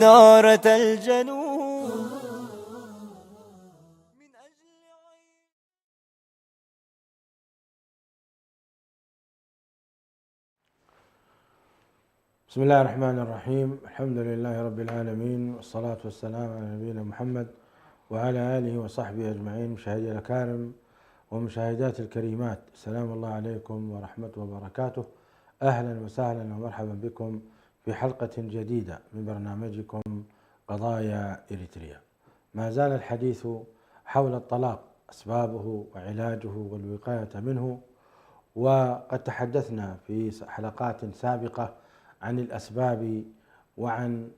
نارة الجنون من أجل بسم الله الرحمن الرحيم. الحمد لله رب العالمين، والصلاة والسلام على نبينا محمد وعلى آله وصحبه أجمعين. مشاهدي الأكارم ومشاهدات الكريمات، السلام الله عليكم ورحمته وبركاته. أهلا وسهلا ومرحبا بكم في حلقة جديدة من برنامجكم قضايا إريتريا. ما زال الحديث حول الطلاق، أسبابه وعلاجه والوقاية منه، وقد تحدثنا في حلقات سابقة عن الأسباب وعن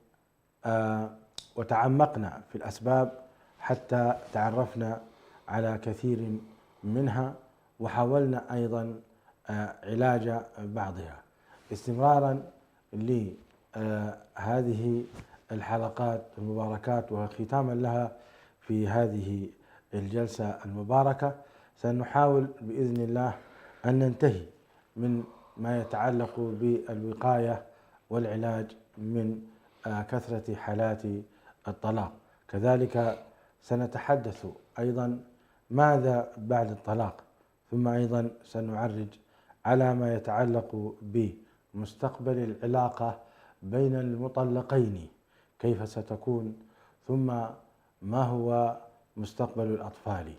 وتعمقنا في الأسباب حتى تعرفنا على كثير منها، وحاولنا أيضا علاج بعضها. استمرارا لهذه الحلقات المباركات وختاما لها في هذه الجلسة المباركة، سنحاول بإذن الله أن ننتهي من ما يتعلق بالوقاية والعلاج من كثرة حالات الطلاق. كذلك سنتحدث أيضا ماذا بعد الطلاق، ثم أيضا سنعرج على ما يتعلق بمستقبل العلاقة بين المطلقين، كيف ستكون، ثم ما هو مستقبل الأطفال.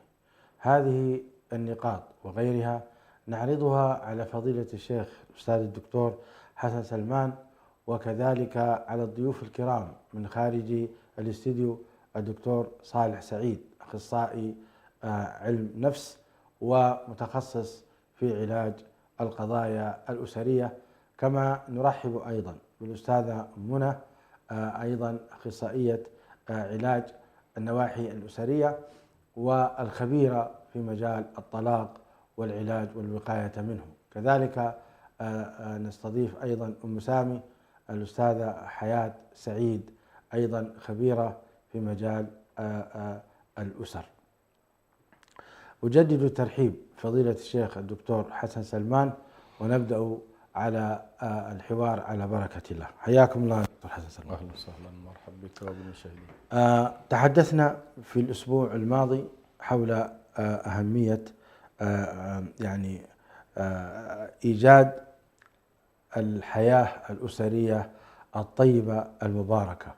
هذه النقاط وغيرها نعرضها على فضيلة الشيخ الأستاذ الدكتور حسن سلمان، وكذلك على الضيوف الكرام من خارج الاستديو الدكتور صالح سعيد، أخصائي علم نفس ومتخصص في علاج القضايا الأسرية. كما نرحب أيضا بالأستاذة منى، أيضا أخصائية علاج النواحي الأسرية والخبيرة في مجال الطلاق والعلاج والوقاية منه. كذلك نستضيف أيضا أم سامي الأستاذة حياة سعيد، أيضا خبيرة في مجال الأسر. أجدد الترحيب فضيلة الشيخ الدكتور حسن سلمان، ونبدأ على الحوار على بركة الله. حياكم الله دكتور حسن سلمان. أهلا وسهلا، مرحبا بك وبالمشاهدين. تحدثنا في الأسبوع الماضي حول أهمية إيجاد الحياة الأسرية الطيبة المباركة.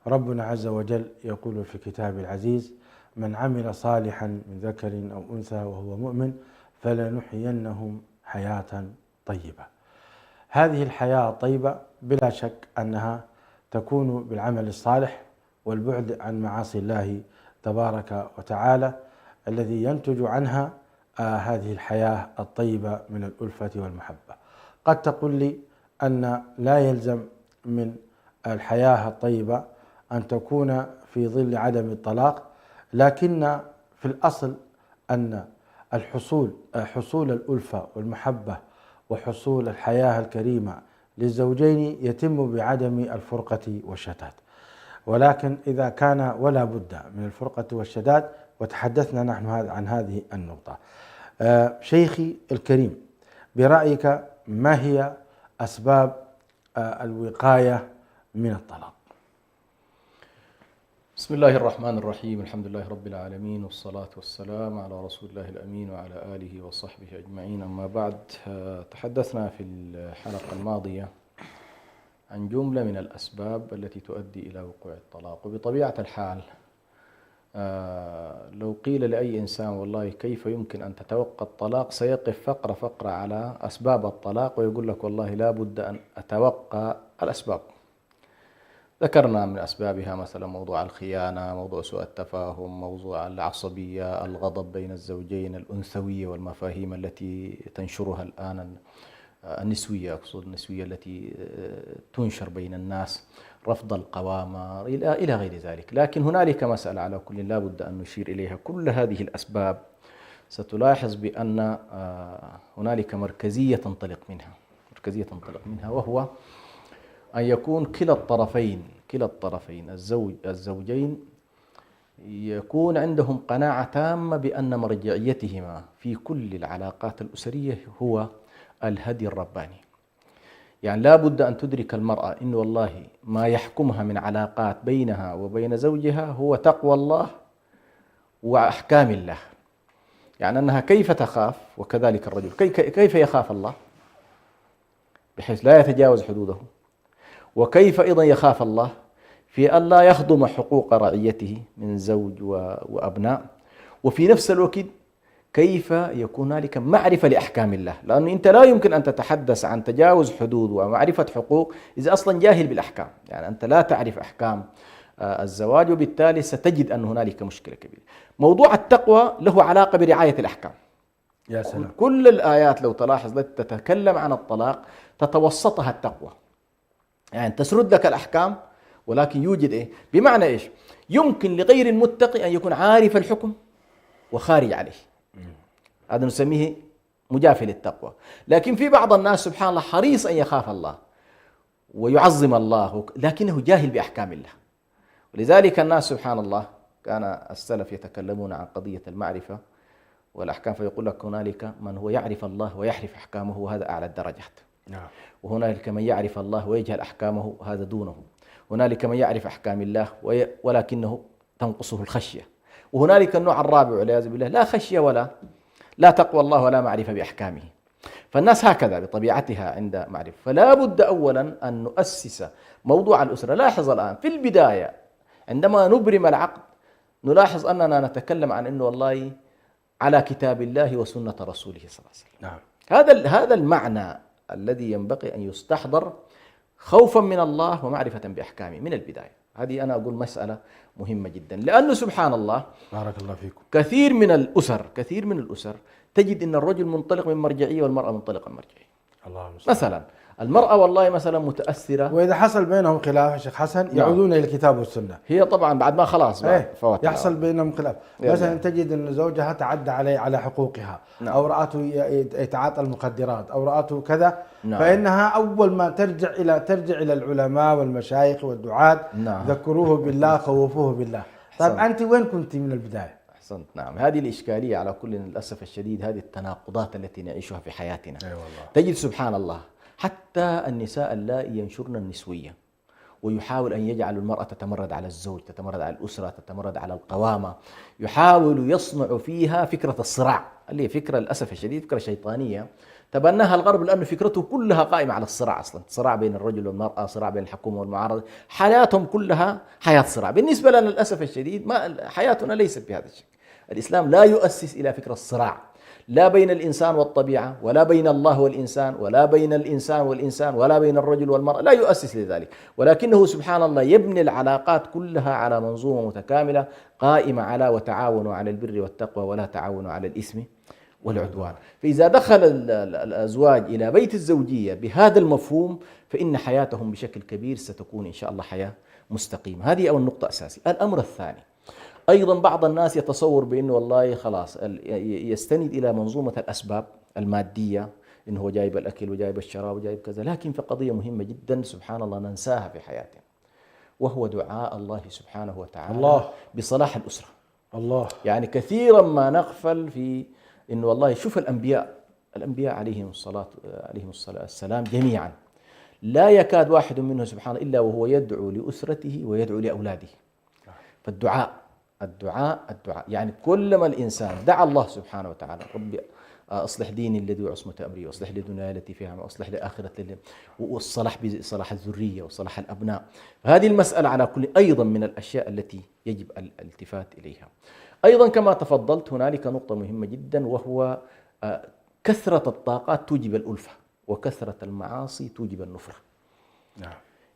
ربنا عز وجل يقول في كتاب العزيز: من عمل صالحا من ذكر أو أنثى وهو مؤمن فلنحيينهم حياة طيبة. هذه الحياة الطيبة بلا شك أنها تكون بالعمل الصالح والبعد عن معاصي الله تبارك وتعالى، الذي ينتج عنها هذه الحياة الطيبة من الألفة والمحبة. قد تقول لي أن لا يلزم من الحياة الطيبة أن تكون في ظل عدم الطلاق، لكن في الأصل أن حصول الألفة والمحبة وحصول الحياة الكريمة للزوجين يتم بعدم الفرقة والشتات. ولكن إذا كان ولا بد من الفرقة والشتات، وتحدثنا نحن عن هذه النقطة. شيخي الكريم، برأيك ما هي أسباب الوقاية من الطلاق؟ بسم الله الرحمن الرحيم، الحمد لله رب العالمين، والصلاة والسلام على رسول الله الأمين وعلى آله وصحبه أجمعين. أما بعد، تحدثنا في الحلقة الماضية عن جملة من الأسباب التي تؤدي إلى وقوع الطلاق. وبطبيعة الحال لو قيل لأي إنسان والله كيف يمكن أن تتوقع الطلاق، سيقف فقرة على أسباب الطلاق ويقول لك والله لا بد أن أتوقع الأسباب. ذكرنا من أسبابها مثلا موضوع الخيانة، موضوع سوء التفاهم، موضوع العصبية، الغضب بين الزوجين، الأنثوية والمفاهيم التي تنشرها الآن النسوية، أقصد النسوية التي تنشر بين الناس، رفض القوامة إلى غير ذلك. لكن هنالك مسألة على كل لا بد أن نشير إليها. كل هذه الأسباب ستلاحظ بأن هنالك مركزية تنطلق منها، وهو أن يكون كلا الطرفين الزوجين يكون عندهم قناعة تامة بأن مرجعيتهما في كل العلاقات الأسرية هو الهدي الرباني. يعني لا بد أن تدرك المرأة إنه والله ما يحكمها من علاقات بينها وبين زوجها هو تقوى الله وأحكام الله. يعني أنها كيف تخاف، وكذلك الرجل كيف يخاف الله بحيث لا يتجاوز حدوده، وكيف أيضا يخاف الله في أن لا يخضم حقوق رعيته من زوج وأبناء، وفي نفس الوقت كيف يكون هنالك معرفة لأحكام الله، لأنه أنت لا يمكن أن تتحدث عن تجاوز حدود ومعرفة حقوق إذا أصلا جاهل بالأحكام. يعني أنت لا تعرف أحكام الزواج، وبالتالي ستجد أن هنالك مشكلة كبيرة. موضوع التقوى له علاقة برعاية الأحكام. يا سلام. كل الآيات لو تلاحظ التي تتكلم عن الطلاق تتوسطها التقوى، يعني تسرد لك الأحكام ولكن يوجد إيه؟ بمعنى إيش؟ يمكن لغير المتقي أن يكون عارف الحكم وخارج عليه، هذا نسميه مجافي للتقوى. لكن في بعض الناس سبحان الله حريص أن يخاف الله ويعظم الله لكنه جاهل بأحكام الله. ولذلك الناس سبحان الله كان السلف يتكلمون عن قضية المعرفة والأحكام، فيقول لك هنالك من هو يعرف الله ويحرف أحكامه وهذا أعلى الدرجات، وهنالك من يعرف الله ويجهل أحكامه هذا دونه، هنالك من يعرف أحكام الله ولكنه تنقصه الخشية، وهنالك النوع الرابع والعياذ بالله لا خشية ولا لا تقوى الله ولا معرفة بأحكامه. فالناس هكذا بطبيعتها عند معرفة. فلا بد أولا أن نؤسس موضوع الأسرة. لاحظ الآن في البداية عندما نبرم العقد نلاحظ أننا نتكلم عن أنه والله على كتاب الله وسنة رسوله صلى الله عليه وسلم. نعم. هذا المعنى الذي ينبغي أن يستحضر خوفا من الله ومعرفة بأحكامه من البداية. هذه أنا أقول مسألة مهمة جدا، لأنه سبحان الله بارك الله فيكم كثير من الأسر تجد أن الرجل منطلق من مرجعية والمرأة منطلقة من مرجعية. الله المستعان. مثلا المرأة والله مثلا متأثرة، وإذا حصل بينهم خلاف يا شيخ حسن يعودون إلى الكتاب والسنة. هي طبعا بعد ما خلاص فوت يحصل بينهم خلاف، مثلا تجد أن زوجها تعدى على حقوقها، نعم. أو رأته يتعاطى المخدرات أو رأته كذا، نعم. فإنها أول ما ترجع إلى العلماء والمشايخ والدعاة، نعم. ذكروه بالله خوفوه بالله. طيب أنت وين كنت من البداية؟ أحسنت. نعم، هذه الإشكالية على كل للأسف الشديد، هذه التناقضات التي نعيشها في حياتنا. والله. تجد سبحان الله حتى النساء اللائي ينشرن النسوية ويحاول أن يجعل المرأة تتمرد على الزوج، تتمرد على الأسرة، تتمرد على القوامة، يحاول يصنع فيها فكرة الصراع اللي هي فكرة للأسف الشديد فكرة شيطانية تبناها الغرب، لأنه فكرته كلها قائمة على الصراع أصلا، صراع بين الرجل والمرأة، صراع بين الحكومة والمعارضة، حياتهم كلها حياة صراع. بالنسبة لنا للأسف الشديد ما حياتنا ليست بهذا الشكل. الإسلام لا يؤسس إلى فكرة الصراع، لا بين الإنسان والطبيعة، ولا بين الله والإنسان، ولا بين الإنسان والإنسان، ولا بين الرجل والمرأة، لا يؤسس لذلك. ولكنه سبحان الله يبني العلاقات كلها على منظومة متكاملة قائمة على وتعاونوا على البر والتقوى ولا تعاونوا على الإثم والعدوان. فإذا دخل الأزواج إلى بيت الزوجية بهذا المفهوم فإن حياتهم بشكل كبير ستكون إن شاء الله حياة مستقيمة. هذه أول نقطة أساسية. الأمر الثاني أيضا بعض الناس يتصور بأنه والله خلاص يستند إلى منظومة الأسباب المادية، إنه هو جايب الأكل وجايب الشراب وجايب كذا، لكن في قضية مهمة جدا سبحان الله ننساها في حياتنا، وهو دعاء الله سبحانه وتعالى الله. بصلاح الأسرة. الله. يعني كثيرا ما نغفل في إنه والله شوف الأنبياء عليهم الصلاة السلام جميعا لا يكاد واحد منهم سبحانه إلا وهو يدعو لأسرته ويدعو لأولاده. فالدعاء يعني كلما الإنسان دعا الله سبحانه وتعالى ربي أصلح ديني الذي وعصمة أمري، وأصلح لي دنياي التي فيها، وأصلح لي آخرتي، والصلاح بصلاح الذرية وصلاح الأبناء. هذه المسألة على كل أيضا من الأشياء التي يجب الالتفات إليها. أيضا كما تفضلت هنالك نقطة مهمة جدا، وهو كثرة الطاقات توجب الألفة، وكثرة المعاصي توجب النفرة. نعم.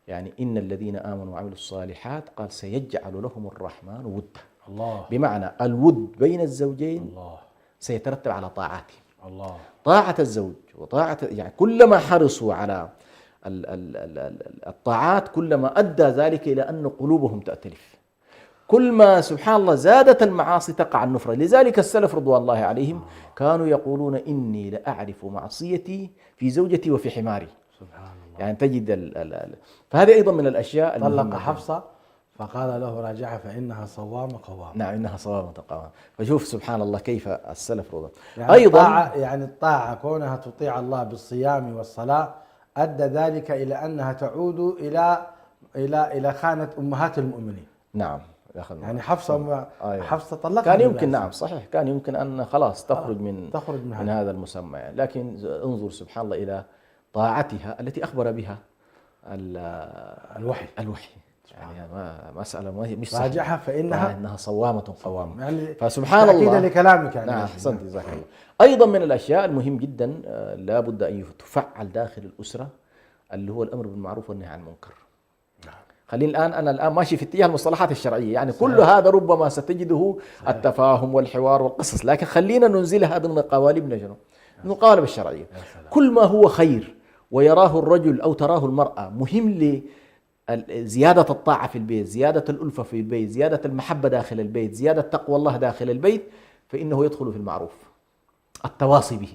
يعني إن الذين آمنوا وعملوا الصالحات قال سيجعل لهم الرحمن ودا. الله. بمعنى الود بين الزوجين الله. سيترتب على طاعاتهم. الله. طاعة الزوج وطاعة يعني كلما حرصوا على الطاعات كلما أدى ذلك إلى أن قلوبهم تأتلف. كل ما سبحان الله زادت المعاصي تقع النفرة. لذلك السلف رضوان الله عليهم كانوا يقولون إني لأعرف معصيتي في زوجتي وفي حماري. سبحان الله. يعني تجد فهذه أيضا من الأشياء طلق حفصة فقال له راجعها فإنها صوامة قوامة. نعم إنها صوامة قوامة. فشوف سبحان الله كيف السلف رضوان يعني أيضا الطاعة كونها تطيع الله بالصيام والصلاة أدى ذلك إلى أنها تعود إلى خانة أمهات المؤمنين. نعم. يعني حفصة أيوة. حفصة طلقها كان يمكن، نعم صحيح، كان يمكن أن خلاص تخرج من هذا المسمى يعني. لكن انظر سبحان الله إلى طاعتها التي أخبر بها الوحي يعني مسألة مش صحيحة. راجعها فإنها صوامة قوامة يعني فسبحان الله. تأكيدا لكلامك يعني. نعم أحسنت جزاك الله. أيضا من الأشياء المهم جدا لا بد أن تفعل داخل الأسرة اللي هو الأمر بالمعروف والنهي عن المنكر. خليني أنا الآن ماشي في اتجاه المصطلحات الشرعية يعني. صحيح. كل هذا ربما ستجده صحيح. التفاهم والحوار والقصص، لكن خلينا ننزلها ضمن قوالبنا شنو؟ المقالب الشرعية. كل ما هو خير ويراه الرجل أو تراه المرأة مهم لزيادة الطاعة في البيت، زيادة الألفة في البيت، زيادة المحبة داخل البيت، زيادة تقوى الله داخل البيت، فإنه يدخل في المعروف. التواصي به.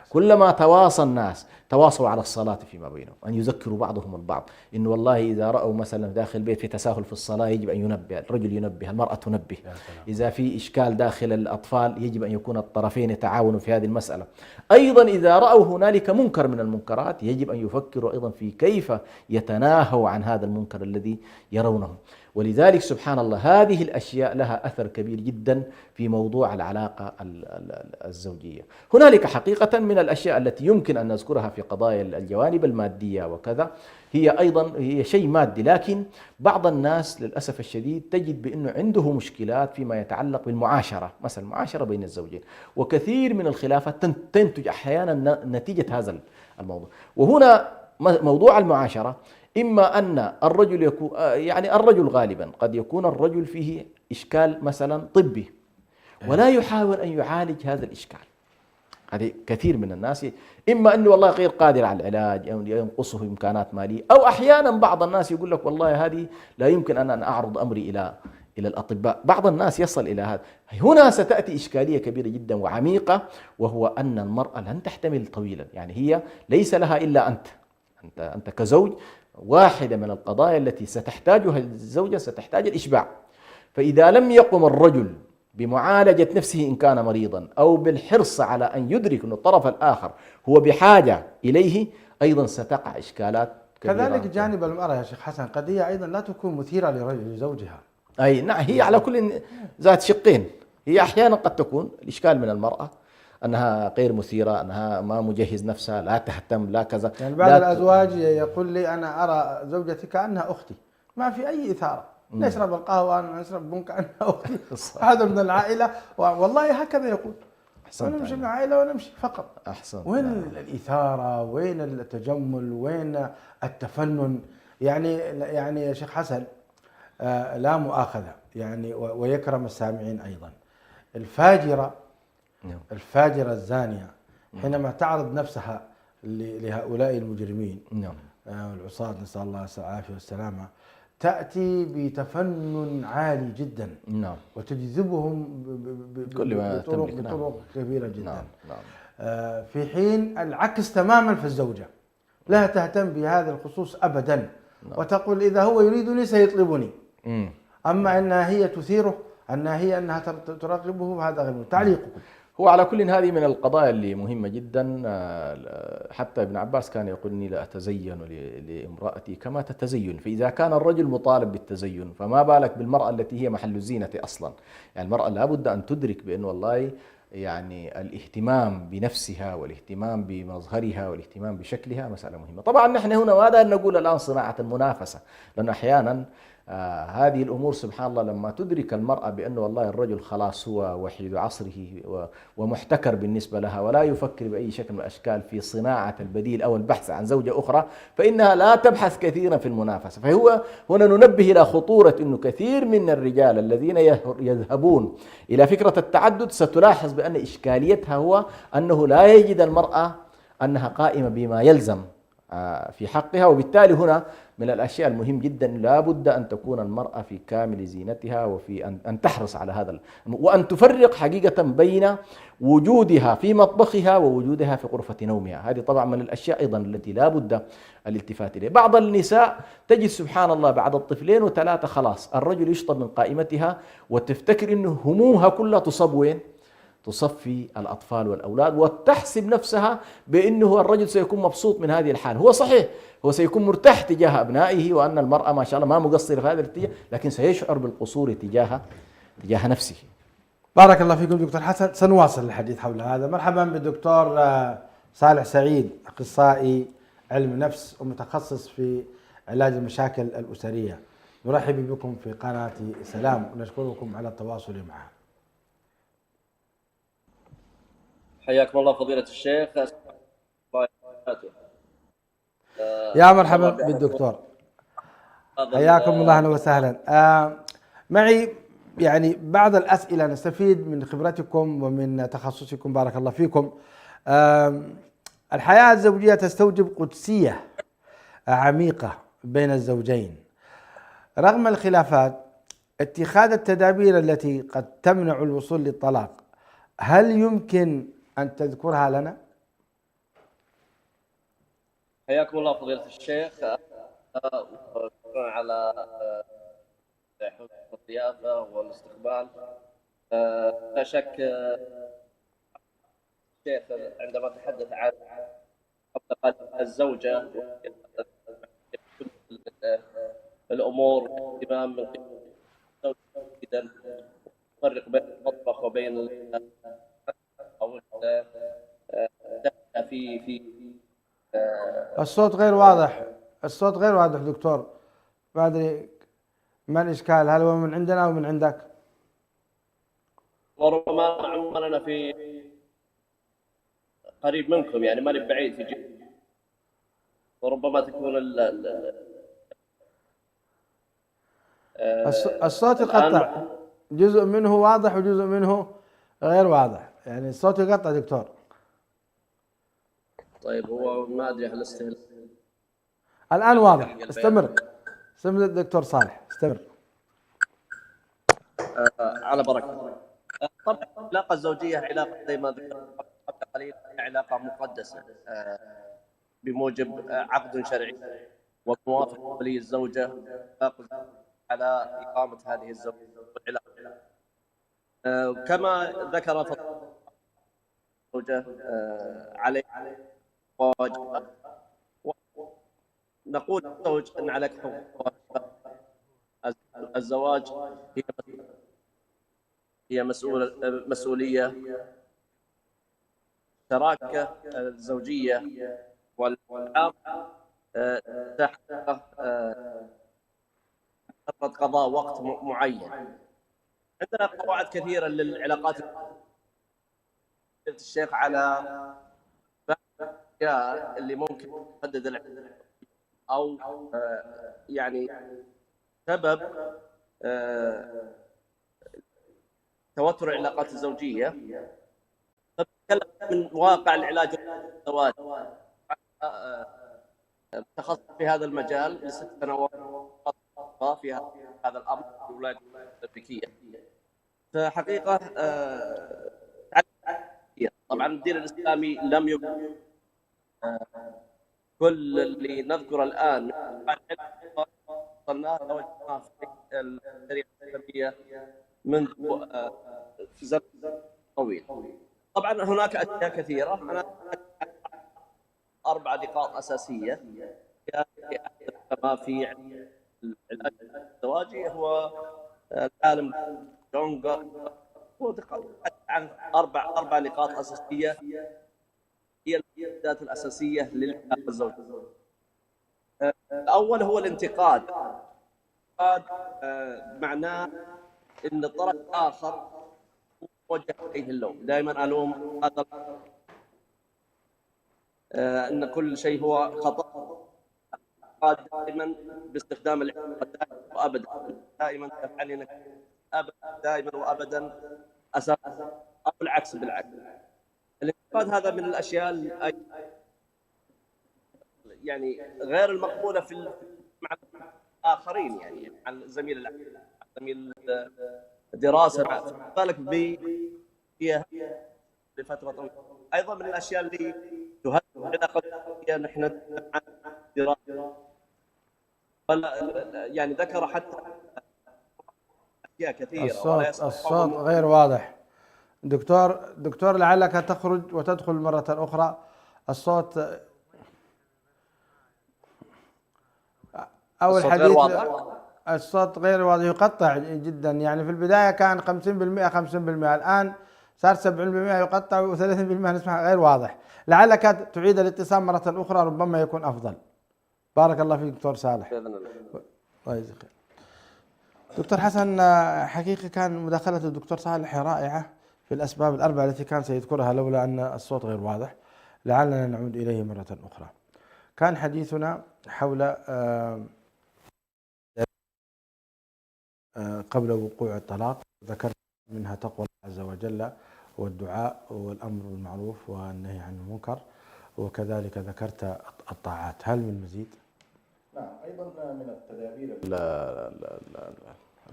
كلما تواصى الناس تواصوا على الصلاة فيما بينهم، أن يذكروا بعضهم البعض. إنه والله إذا رأوا مثلا داخل البيت في تساهل في الصلاة يجب أن ينبه، الرجل ينبه، المرأة تنبه. إذا في إشكال داخل الأطفال يجب أن يكون الطرفين يتعاونوا في هذه المسألة. أيضا إذا رأوا هنالك منكر من المنكرات يجب أن يفكروا أيضا في كيف يتناهوا عن هذا المنكر الذي يرونه. ولذلك سبحان الله هذه الأشياء لها أثر كبير جدا في موضوع العلاقة الزوجية. هنالك حقيقة من الأشياء التي يمكن أن نذكرها في قضايا الجوانب المادية وكذا، هي شيء مادي، لكن بعض الناس للأسف الشديد تجد بأنه عنده مشكلات فيما يتعلق بالمعاشرة، مثلا المعاشرة بين الزوجين، وكثير من الخلافات تنتج أحيانا نتيجة هذا الموضوع. وهنا موضوع المعاشرة إما أن الرجل يكون يعني الرجل غالبا قد يكون الرجل فيه إشكال مثلا طبي ولا يحاول أن يعالج هذا الإشكال. هذه كثير من الناس إما أنه والله غير قادر على العلاج أو ينقصه إمكانات مالية، أو أحيانا بعض الناس يقول لك والله هذه لا يمكن أن أعرض أمري إلى الأطباء. بعض الناس يصل إلى هذا. هنا ستأتي إشكالية كبيرة جدا وعميقة، وهو أن المرأة لن تحتمل طويلا، يعني هي ليس لها إلا أنت كزوج. واحدة من القضايا التي ستحتاجها الزوجة ستحتاج الإشباع. فإذا لم يقم الرجل بمعالجة نفسه إن كان مريضا أو بالحرص على أن يدرك أن الطرف الآخر هو بحاجة إليه، أيضا ستقع إشكالات كبيرة. كذلك جانب المرأة يا شيخ حسن قضية أيضا لا تكون مثيرة لزوجها. أي نعم، هي على كل ذات شقين. هي أحيانا قد تكون الإشكال من المرأة أنها غير مثيرة، أنها ما مجهز نفسها، لا تهتم، لا كذا. يعني بعض الأزواج يقول لي أنا أرى زوجتي كأنها أختي، ما في أي إثارة، نشرب القهوة نشرب بن كأنها أختي. هذا من العائلة، والله هكذا يقول. ونمشي من العائلة ونمشي فقط. وين الإثارة؟ وين التجمل؟ وين التفنن؟ يعني يا شيخ حسن لا مؤاخذة يعني، ويكرم السامعين أيضا، الفاجرة الزانية حينما تعرض نفسها لهؤلاء المجرمين والعصاة، نسأل الله العافية والسلامة، تأتي بتفنن عالي جدا وتجذبهم بطرق كبيرة جدا. في حين العكس تماما في الزوجة، لا تهتم بهذا الخصوص أبدا، وتقول إذا هو يريدني سيطلبني. أما أنها هي تثيره، أنها تراقبه، هذا غير. تعليقكم؟ هو على كل هذه من القضايا اللي مهمة جدا. حتى ابن عباس كان يقول إني لا أتزين لامرأتي كما تتزين. فإذا كان الرجل مطالب بالتزين فما بالك بالمرأة التي هي محل الزينة أصلا. يعني المرأة لابد أن تدرك بأن والله يعني الاهتمام بنفسها والاهتمام بمظهرها والاهتمام بشكلها مسألة مهمة. طبعا نحن هنا ماذا نقول الآن صناعة المنافسة، لأن أحيانا هذه الأمور سبحان الله لما تدرك المرأة بأنه والله الرجل خلاص هو وحيد عصره ومحتكر بالنسبة لها، ولا يفكر بأي شكل من الأشكال في صناعة البديل أو البحث عن زوجة أخرى، فإنها لا تبحث كثيرا في المنافسة. فهو هنا ننبه إلى خطورة أنه كثير من الرجال الذين يذهبون إلى فكرة التعدد ستلاحظ بأن إشكاليتها هو أنه لا يجد المرأة أنها قائمة بما يلزم في حقها. وبالتالي هنا من الأشياء المهم جدا لا بد أن تكون المرأة في كامل زينتها، وفي أن تحرص على هذا، وأن تفرق حقيقة بين وجودها في مطبخها ووجودها في غرفة نومها. هذه طبعا من الأشياء أيضا التي لا بد الالتفات إليها. بعض النساء تجد سبحان الله بعد الطفلين وثلاثة خلاص الرجل يشطب من قائمتها، وتفتكر أنه همومها كلها تصب وين؟ تصفي الأطفال والأولاد وتحسب نفسها بأنه الرجل سيكون مبسوط من هذه الحال. هو صحيح هو سيكون مرتاح تجاه أبنائه وأن المرأة ما شاء الله ما مقصرة في هذا الاتجاه، لكن سيشعر بالقصور تجاه نفسه. بارك الله فيكم دكتور حسن. سنواصل الحديث حول هذا. مرحبا بالدكتور صالح سعيد، أخصائي علم نفس ومتخصص في علاج المشاكل الأسرية. نرحب بكم في قناة سلام ونشكركم على التواصل معنا. حياكم الله فضيلة الشيخ. يا مرحبا بالدكتور، حياكم الله أهلا وسهلا. معي يعني بعض الأسئلة نستفيد من خبرتكم ومن تخصصكم، بارك الله فيكم. الحياة الزوجية تستوجب قدسية عميقة بين الزوجين. رغم الخلافات، اتخاذ التدابير التي قد تمنع الوصول للطلاق، هل يمكن أن تذكرها لنا؟ حياكم الله فضيلة الشيخ. على حسن الضيافة والاستقبال. لا شك الشيخ عندما تحدث عن الزوجة الأمور واهتمام من قبل جدا، تفرق بين المطبخ وبين أو في الصوت غير واضح، الصوت غير واضح دكتور، ما أدري ما الإشكال، هل هو من عندنا أو من عندك؟ وربما عمرنا في قريب منكم، يعني ماني بعيد في جهة، وربما تكون الصوت يقطع، جزء منه واضح وجزء منه غير واضح، يعني الصوت يقطع دكتور. طيب هو ما ادري هل الآن واضح. استمر دكتور صالح، استمر. على بركة. طبعا العلاقة الزوجية علاقة زي ما ذكرت قبل قليل، علاقة مقدسة بموجب عقد شرعي وموافقة ولي الزوجة على إقامة هذه العلاقة. كما ذكر الزوجة عليه واجبات، نقول للزوج أن عليك حقوق. الزواج هي مسؤولية، شراكة الزوجية والعلاقة تحت قضاء وقت معين. عندنا قواعد كثيرة للعلاقات الشيخ على اللي ممكن تحدد أو يعني سبب توتر العلاقات الزوجية. نتكلم من واقع العلاج الزواج. تخصص في هذا المجال ل6 سنوات في هذا الأمر في الولايات المتحدة الأمريكية. فحقيقة طبعا الدين الإسلامي لم يبقى كل اللي نذكر الآن وصلناه في الشريعة الإسلامية منذ زمن طويل. طبعا هناك أشياء كثيرة، أنا 4 نقاط أساسية كما في العلاج الزواجي. هو العالم جونغ عن 4 نقاط أساسية هي الأساسيات الأساسية للعلاقة الزوجية. الأول هو الانتقاد. معناه ان الطرف الاخر وجه عليه اللوم، دائما الوم هذا ان كل شيء هو خطا، دائما باستخدام العقاب وابدا، دائما تفعل انك دائما وابدا اساسا، او العكس بالعكس. الانتقاد هذا من الاشياء يعني غير المقبوله مع الاخرين، يعني مع زميل دراسة، بالك فيها لفترة طويلة. أيضا من الأشياء اللي تهدد العلاقة نحن دراسة، يعني ذكر حتى أشياء كثيرة. الصوت غير واضح دكتور لعلك تخرج وتدخل مرة أخرى. الصوت أو الصوت غير الحديث واضح. الصوت غير واضح، يقطع جدا. يعني في البداية كان 50% 50%، الآن صار 70% يقطع و30% نسمع غير واضح. لعلك تعيد الاتصال مرة أخرى ربما يكون أفضل. بارك الله فيك دكتور صالح. بإذن الله. الله يجزيك خير. دكتور حسن، حقيقة كان مداخلة الدكتور صالح رائعة في الأسباب الأربعة التي كان سيذكرها لولا أن الصوت غير واضح. لعلنا نعود إليه مرة أخرى. كان حديثنا حول قبل وقوع الطلاق، ذكرت منها تقوى الله عز وجل والدعاء والأمر بالمعروف والنهي عن المنكر، وكذلك ذكرت الطاعات. هل من مزيد؟ نعم، أيضا من التدابير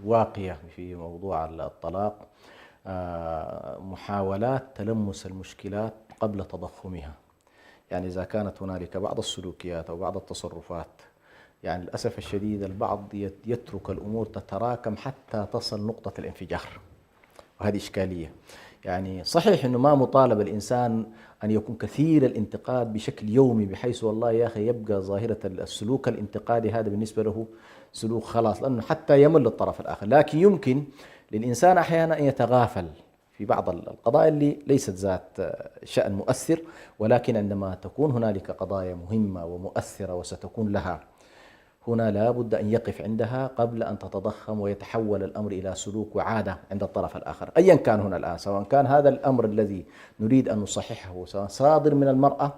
الواقية في موضوع الطلاق محاولات تلمس المشكلات قبل تضخمها. يعني إذا كانت هنالك بعض السلوكيات أو بعض التصرفات، يعني للأسف الشديد البعض يترك الأمور تتراكم حتى تصل نقطة الانفجار، وهذه إشكالية. يعني صحيح أنه ما مطالب الإنسان أن يكون كثير الانتقاد بشكل يومي، بحيث والله يا أخي يبقى ظاهرة السلوك الانتقادي هذا بالنسبة له سلوك خلاص، لأنه حتى يمل الطرف الآخر. لكن يمكن للإنسان أحيانا أن يتغافل في بعض القضايا اللي ليست ذات شأن مؤثر، ولكن عندما تكون هنالك قضايا مهمة ومؤثرة وستكون لها، هنا لا بد أن يقف عندها قبل أن تتضخم ويتحول الأمر إلى سلوك وعادة عند الطرف الآخر أيا كان هنا الآن، سواء كان هذا الأمر الذي نريد أن نصححه سواء صادر من المرأة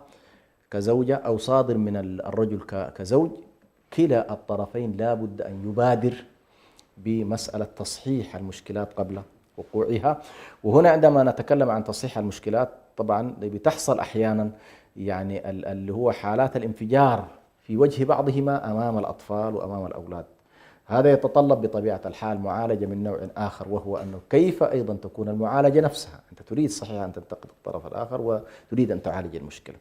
كزوجة أو صادر من الرجل كزوج. كلا الطرفين لا بد أن يبادر بمسألة تصحيح المشكلات قبل وقوعها. وهنا عندما نتكلم عن تصحيح المشكلات طبعا بتحصل أحيانا يعني اللي هو حالات الانفجار في وجه بعضهما أمام الأطفال وأمام الأولاد. هذا يتطلب بطبيعة الحال معالجة من نوع آخر، وهو أنه كيف أيضا تكون المعالجة نفسها. أنت تريد صحيح أن تنتقد الطرف الآخر وتريد أن تعالج المشكلة،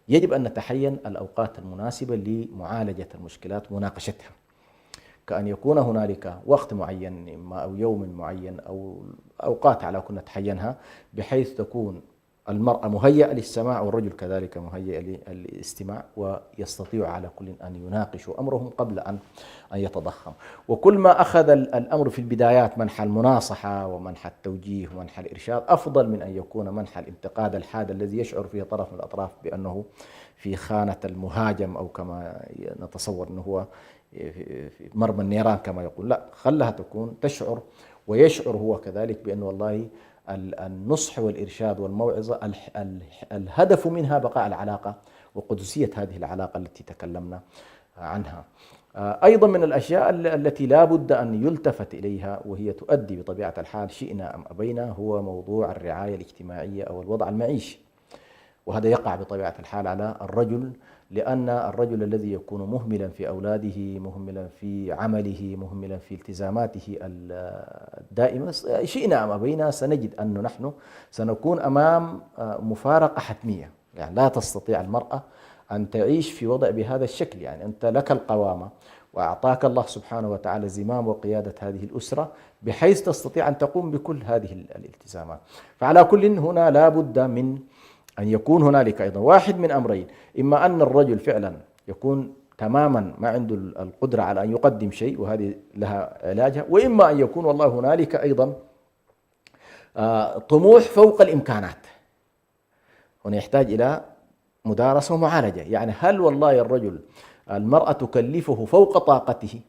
يجب أن نتحين الأوقات المناسبة لمعالجة المشكلات ومناقشتها، كأن يكون هنالك وقت معين إما أو يوم معين أو أوقات على كنا نتحينها، بحيث تكون المرأة مهيئة للسماع والرجل كذلك مهيئ للاستماع، ويستطيع على كل أن يناقشوا أمرهم قبل أن يتضخم. وكل ما أخذ الأمر في البدايات منحى المناصحة ومنحى التوجيه ومنحى الإرشاد أفضل من أن يكون منحى الانتقاد الحاد الذي يشعر فيه طرف من الأطراف بأنه في خانة المهاجم، أو كما نتصور أنه هو في مرمى النيران كما يقول. لا، خلها تكون تشعر ويشعر هو كذلك بأنه والله النصح والإرشاد والموعظة الهدف منها بقاء العلاقة وقدسية هذه العلاقة التي تكلمنا عنها. أيضا من الأشياء التي لا بد أن يلتفت إليها وهي تؤدي بطبيعة الحال شئنا أم أبينا هو موضوع الرعاية الاجتماعية أو الوضع المعيشي، وهذا يقع بطبيعة الحال على الرجل، لأن الرجل الذي يكون مهملا في أولاده، مهملا في عمله، مهملا في التزاماته الدائمة، شئنا أم أبينا سنجد أنه نحن سنكون أمام مفارقة حتمية. يعني لا تستطيع المرأة أن تعيش في وضع بهذا الشكل. يعني أنت لك القوامة وأعطاك الله سبحانه وتعالى زمام وقيادة هذه الأسرة بحيث تستطيع أن تقوم بكل هذه الالتزامات. فعلى كل هنا لا بد من أن يكون هنالك أيضا واحد من أمرين: إما أن الرجل فعلا يكون تماما ما عنده القدرة على أن يقدم شيء وهذه لها علاجها، وإما أن يكون والله هنالك أيضا طموح فوق الإمكانات. هنا يحتاج إلى مدارسة ومعالجة. يعني هل والله الرجل المرأة تكلفه فوق طاقته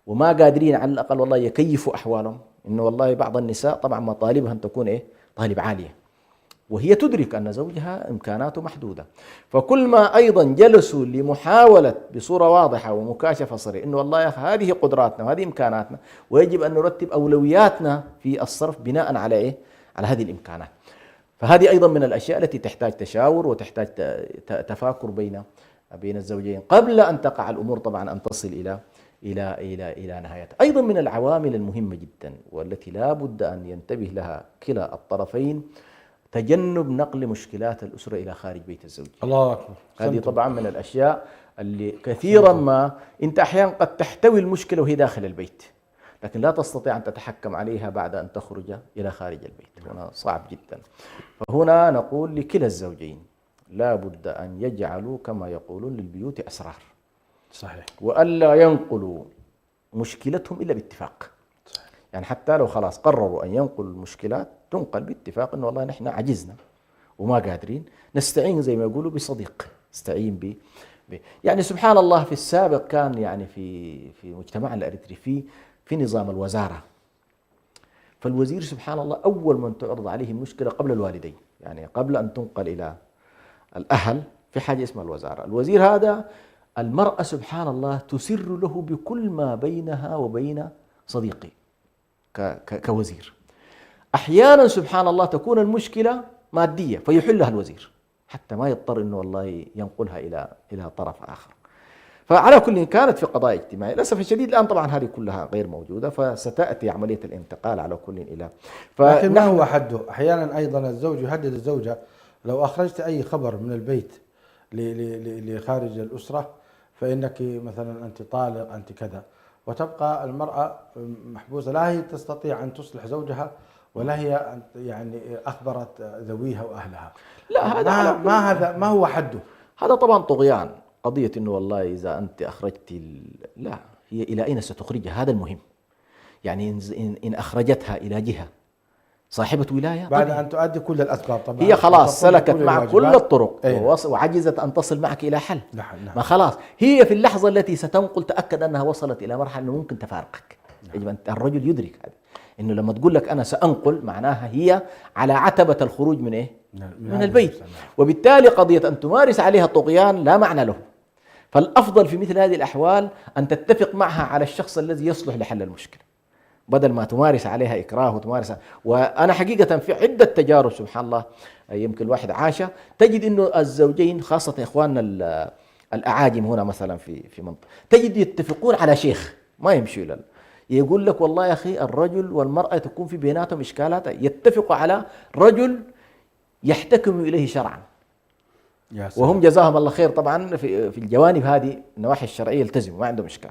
وما قادرين على الأقل والله يكيفوا أحوالهم؟ إنه والله بعض النساء طبعا مطالبها أن تكون طالب عالية، وهي تدرك أن زوجها إمكاناته محدودة. فكل ما أيضا جلسوا لمحاولة بصورة واضحة ومكاشفة صريحة إنه والله يا أخي هذه قدراتنا وهذه إمكاناتنا، ويجب أن نرتب أولوياتنا في الصرف بناء على على هذه الإمكانات. فهذه أيضا من الأشياء التي تحتاج تشاور وتحتاج تفاكر بين الزوجين قبل أن تقع الأمور طبعا أن تصل إلى نهايتها. أيضا من العوامل المهمة جدا والتي لا بد أن ينتبه لها كلا الطرفين تجنب نقل مشكلات الأسرة إلى خارج بيت الزوج. الله أكبر. هذه طبعا من الأشياء اللي كثيرا ما أنت أحيانا قد تحتوي المشكلة وهي داخل البيت، لكن لا تستطيع أن تتحكم عليها بعد أن تخرج إلى خارج البيت. هنا صعب جدا. فهنا نقول لكلا الزوجين لا بد أن يجعلوا كما يقولون للبيوت أسرار، صحيح، وألا ينقلوا مشكلتهم إلا باتفاق. صحيح. يعني حتى لو خلاص قرروا أن ينقلوا المشكلات تنقل باتفاق إنه والله نحن عجزنا وما قادرين، نستعين زي ما يقولوا بصديق، نستعين يعني سبحان الله في السابق كان يعني في مجتمعنا الأريتري في نظام الوزارة، فالوزير سبحان الله أول من تعرض عليه المشكلة قبل الوالدين، يعني قبل أن تنقل إلى الأهل في حاجة اسمها الوزارة. الوزير هذا المرأة سبحان الله تسر له بكل ما بينها وبين صديقي كوزير. أحيانا سبحان الله تكون المشكلة مادية فيحلها الوزير حتى ما يضطر إنه والله ينقلها إلى طرف آخر. فعلى كل كانت في قضايا اجتماعية. للأسف الشديد الآن طبعا هذه كلها غير موجودة، فستأتي عملية الانتقال على كل إلى لكن ما هو حده؟ أحيانا أيضا الزوج يهدد الزوجة لو أخرجت أي خبر من البيت لخارج الأسرة فإنك مثلا أنت طالق، أنت كذا، وتبقى المرأة محبوسة، لا هي تستطيع أن تصلح زوجها ولا هي يعني أخبرت ذويها وأهلها. لا هذا ما هو حده؟ هذا طبعا طغيان. قضية إنه والله إذا أنت أخرجت لا، هي إلى أين ستخرجها؟ هذا المهم. يعني إن أخرجتها إلى جهة صاحبة ولاية بعد أن تؤدي كل الأسباب طبعا، هي خلاص سلكت معك كل الطرق أيه. وعجزت أن تصل معك إلى حل. نعم. ما خلاص هي في اللحظة التي ستنقل تأكد أنها وصلت إلى مرحلة أنه ممكن تفارقك. يجب أن الرجل يدرك هذا، إنه لما تقول لك أنا سأنقل معناها هي على عتبة الخروج من إيه؟ من البيت. وبالتالي قضية أن تمارس عليها طغيان لا معنى له. فالأفضل في مثل هذه الأحوال أن تتفق معها على الشخص الذي يصلح لحل المشكلة، بدل ما تمارس عليها إكراه وأنا حقيقة في عدة تجارب سبحان الله يمكن الواحد عاشها، تجد إنه الزوجين خاصة إخواننا الأعاجم هنا مثلا في منطقة، تجد يتفقون على شيخ ما يمشوا إلى يقول لك والله يا أخي الرجل والمرأة تكون في بيناتهم إشكالات، يتفقوا على رجل يحتكم إليه شرعا، وهم جزاهم الله خير طبعا في الجوانب هذه النواحي الشرعية يلتزموا ما عندهم إشكال،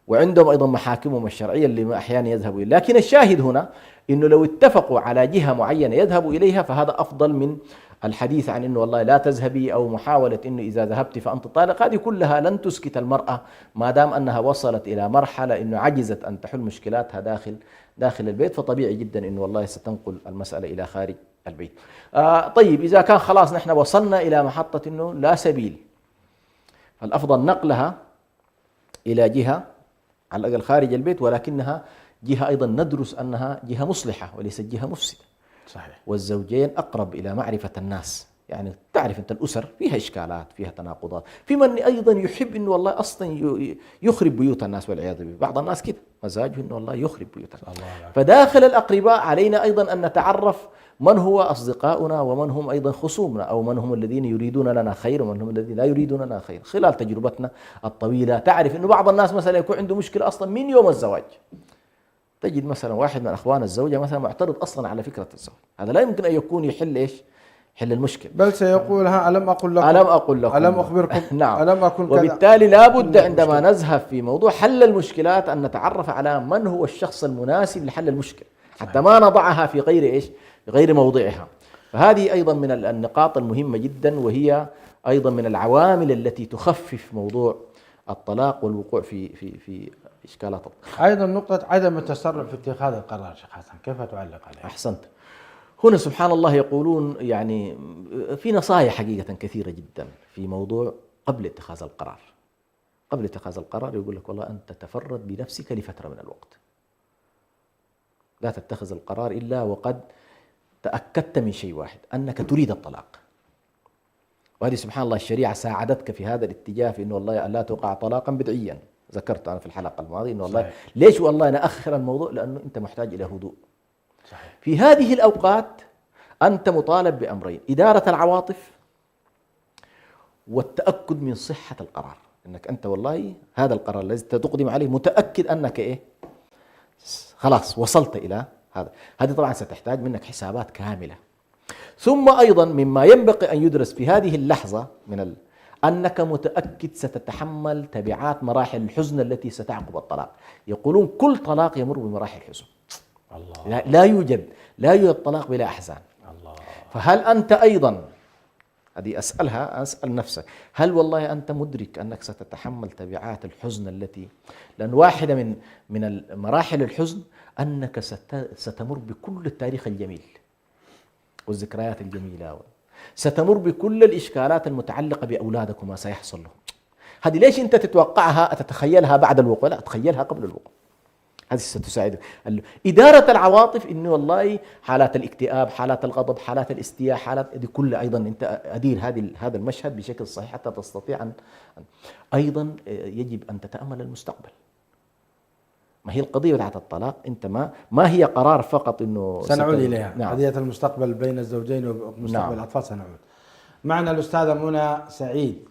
وعندهم أيضا محاكمهم الشرعية اللي أحيانا يذهبوا إليها. لكن الشاهد هنا إنه لو اتفقوا على جهة معينة يذهبوا إليها فهذا أفضل من الحديث عن إنه والله لا تذهبي أو محاولة إنه إذا ذهبت فأنت طالق. هذه كلها لن تسكت المرأة ما دام أنها وصلت إلى مرحلة إنه عجزت أن تحل مشكلاتها داخل البيت، فطبيعي جدا إنه والله ستنقل المسألة إلى خارج البيت. طيب إذا كان خلاص نحن وصلنا إلى محطة إنه لا سبيل، فالأفضل نقلها إلى جهة على الأقل خارج البيت، ولكنها جهة أيضا ندرس أنها جهة مصلحة وليست جهة مفسدة. صحيح. والزوجين أقرب إلى معرفة الناس، يعني تعرف أنت الأسر فيها إشكالات فيها تناقضات، في من أيضا يحب أنه والله أصلا يخرب بيوت الناس والعياذ بالله، بعض الناس كده مزاجه أنه والله يخرب بيوت الناس. فداخل الأقرباء علينا أيضا أن نتعرف من هو أصدقاؤنا ومن هم أيضا خصومنا، أو من هم الذين يريدون لنا خير ومن هم الذين لا يريدون لنا خير. خلال تجربتنا الطويلة تعرف أنه بعض الناس مثلا يكون عنده مشكلة أصلا من يوم الزواج، تجد مثلا واحد من أخوان الزوجة مثلا معترض أصلا على فكرة الزواج، هذا لا يمكن أن يكون يحل يحل المشكلة، بل سيقول ألم أقل لكم ألم أخبركم نعم. ألم أكن كذا. وبالتالي لا بد عندما نذهب في موضوع حل المشكلات أن نتعرف على من هو الشخص المناسب لحل المشكلة حتى ما نضعها في غير موضعها. فهذه أيضا من النقاط المهمة جدا، وهي أيضا من العوامل التي تخفف موضوع الطلاق والوقوع في إشكالات الطلاق. أيضا نقطة عدم التسرع في اتخاذ القرار، شيخ حسن كيف تعلق عليها؟ أحسنت. هنا سبحان الله يقولون يعني في نصائح حقيقة كثيرة جدا في موضوع قبل اتخاذ القرار. قبل اتخاذ القرار يقول لك والله أنت تفرد بنفسك لفترة من الوقت، لا تتخذ القرار إلا وقد تأكدت من شيء واحد أنك تريد الطلاق. وهذه سبحان الله الشريعة ساعدتك في هذا الاتجاه، في إنه والله لا توقع طلاقا بدعيا. ذكرت أنا في الحلقة الماضية إنه والله ليش والله نأخر الموضوع، لأنه أنت محتاج إلى هدوء. صحيح. في هذه الأوقات أنت مطالب بأمرين: إدارة العواطف والتأكد من صحة القرار، أنك أنت والله هذا القرار الذي تقدم عليه متأكد أنك خلاص وصلت إلى هذا. هذه طبعا ستحتاج منك حسابات كاملة. ثم أيضا مما ينبغي أن يدرس في هذه اللحظة من أنك متأكد ستتحمل تبعات مراحل الحزن التي ستعقب الطلاق. يقولون كل طلاق يمر بمراحل حزن. الله. لا يوجد طلاق بلا أحزان. الله. فهل أنت أيضا، هذه أسأل نفسك، هل والله أنت مدرك أنك ستتحمل تبعات الحزن التي، لأن واحدة من مراحل الحزن أنك ستمر بكل التاريخ الجميل والذكريات الجميلة، ستمر بكل الإشكالات المتعلقة بأولادك وما سيحصل لهم. هذه ليش أنت تتخيلها بعد الوقوع؟ لا، تخيلها قبل الوقوع. هذه ستساعدك. إدارة العواطف، إنه والله حالات الاكتئاب، حالات الغضب، حالات الاستياء، حالات دي كلها أيضا أنت أدير هذا المشهد بشكل صحيح حتى تستطيع أن أيضا يجب أن تتأمل المستقبل. ما هي القضية بتاعت الطلاق؟ أنت ما هي قرار فقط إنه سنعود إليها. نعم. قضية المستقبل بين الزوجين ومستقبل نعم. الأطفال سنعود. معنا الأستاذة منى سعيد،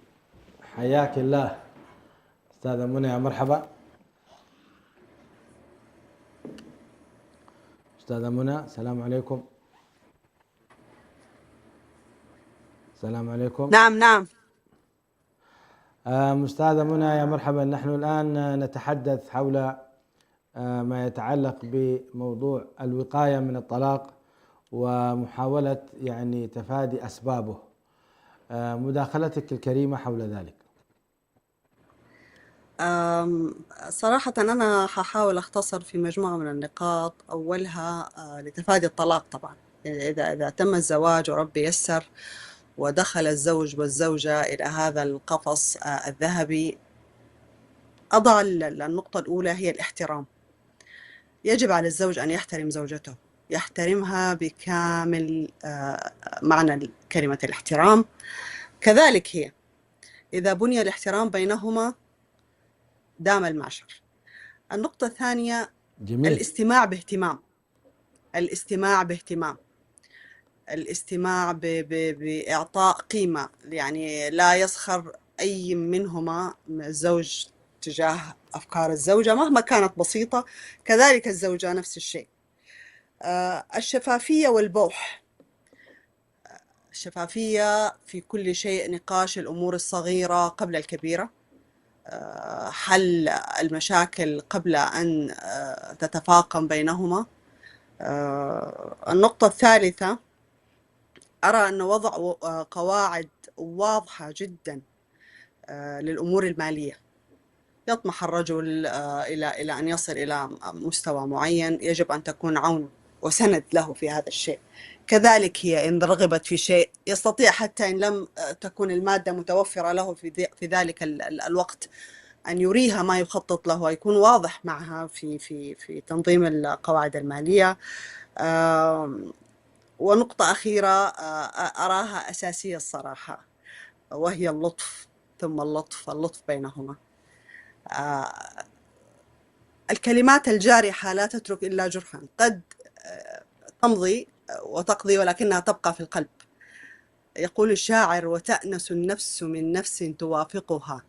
حياك الله أستاذة منى، يا مرحبا. أستاذة منى، السلام عليكم. السلام عليكم. نعم. أستاذة منى، يا مرحبا. نحن الآن نتحدث حول ما يتعلق بموضوع الوقاية من الطلاق ومحاولة يعني تفادي أسبابه. مداخلتك الكريمة حول ذلك. صراحة أنا هحاول أختصر في مجموعة من النقاط. أولها لتفادي الطلاق طبعا، إذا تم الزواج وربي يسر ودخل الزوج والزوجة إلى هذا القفص الذهبي، أضع النقطة الأولى هي الاحترام. يجب على الزوج أن يحترم زوجته، يحترمها بكامل معنى كلمة الاحترام. كذلك هي، إذا بني الاحترام بينهما دام المعشر. النقطة الثانية جميل. الاستماع باهتمام. الاستماع بإعطاء قيمة، يعني لا يسخر أي منهما الزوج تجاه أفكار الزوجة مهما كانت بسيطة، كذلك الزوجة نفس الشيء. الشفافية والبوح. الشفافية في كل شيء، نقاش الأمور الصغيرة قبل الكبيرة، حل المشاكل قبل أن تتفاقم بينهما. النقطة الثالثة، أرى أن وضع قواعد واضحة جدا للأمور المالية. يطمح الرجل إلى أن يصل إلى مستوى معين، يجب أن تكون عون وسند له في هذا الشيء. كذلك هي إن رغبت في شيء يستطيع، حتى إن لم تكون المادة متوفرة له في ذلك الوقت، أن يريها ما يخطط له ويكون واضح معها في تنظيم القواعد المالية. ونقطة أخيرة أراها أساسية الصراحة، وهي اللطف، ثم اللطف بينهما. الكلمات الجارحة لا تترك إلا جرحا، قد تمضي وتقضي ولكنها تبقى في القلب. يقول الشاعر: وتأنس النفس من نفس توافقها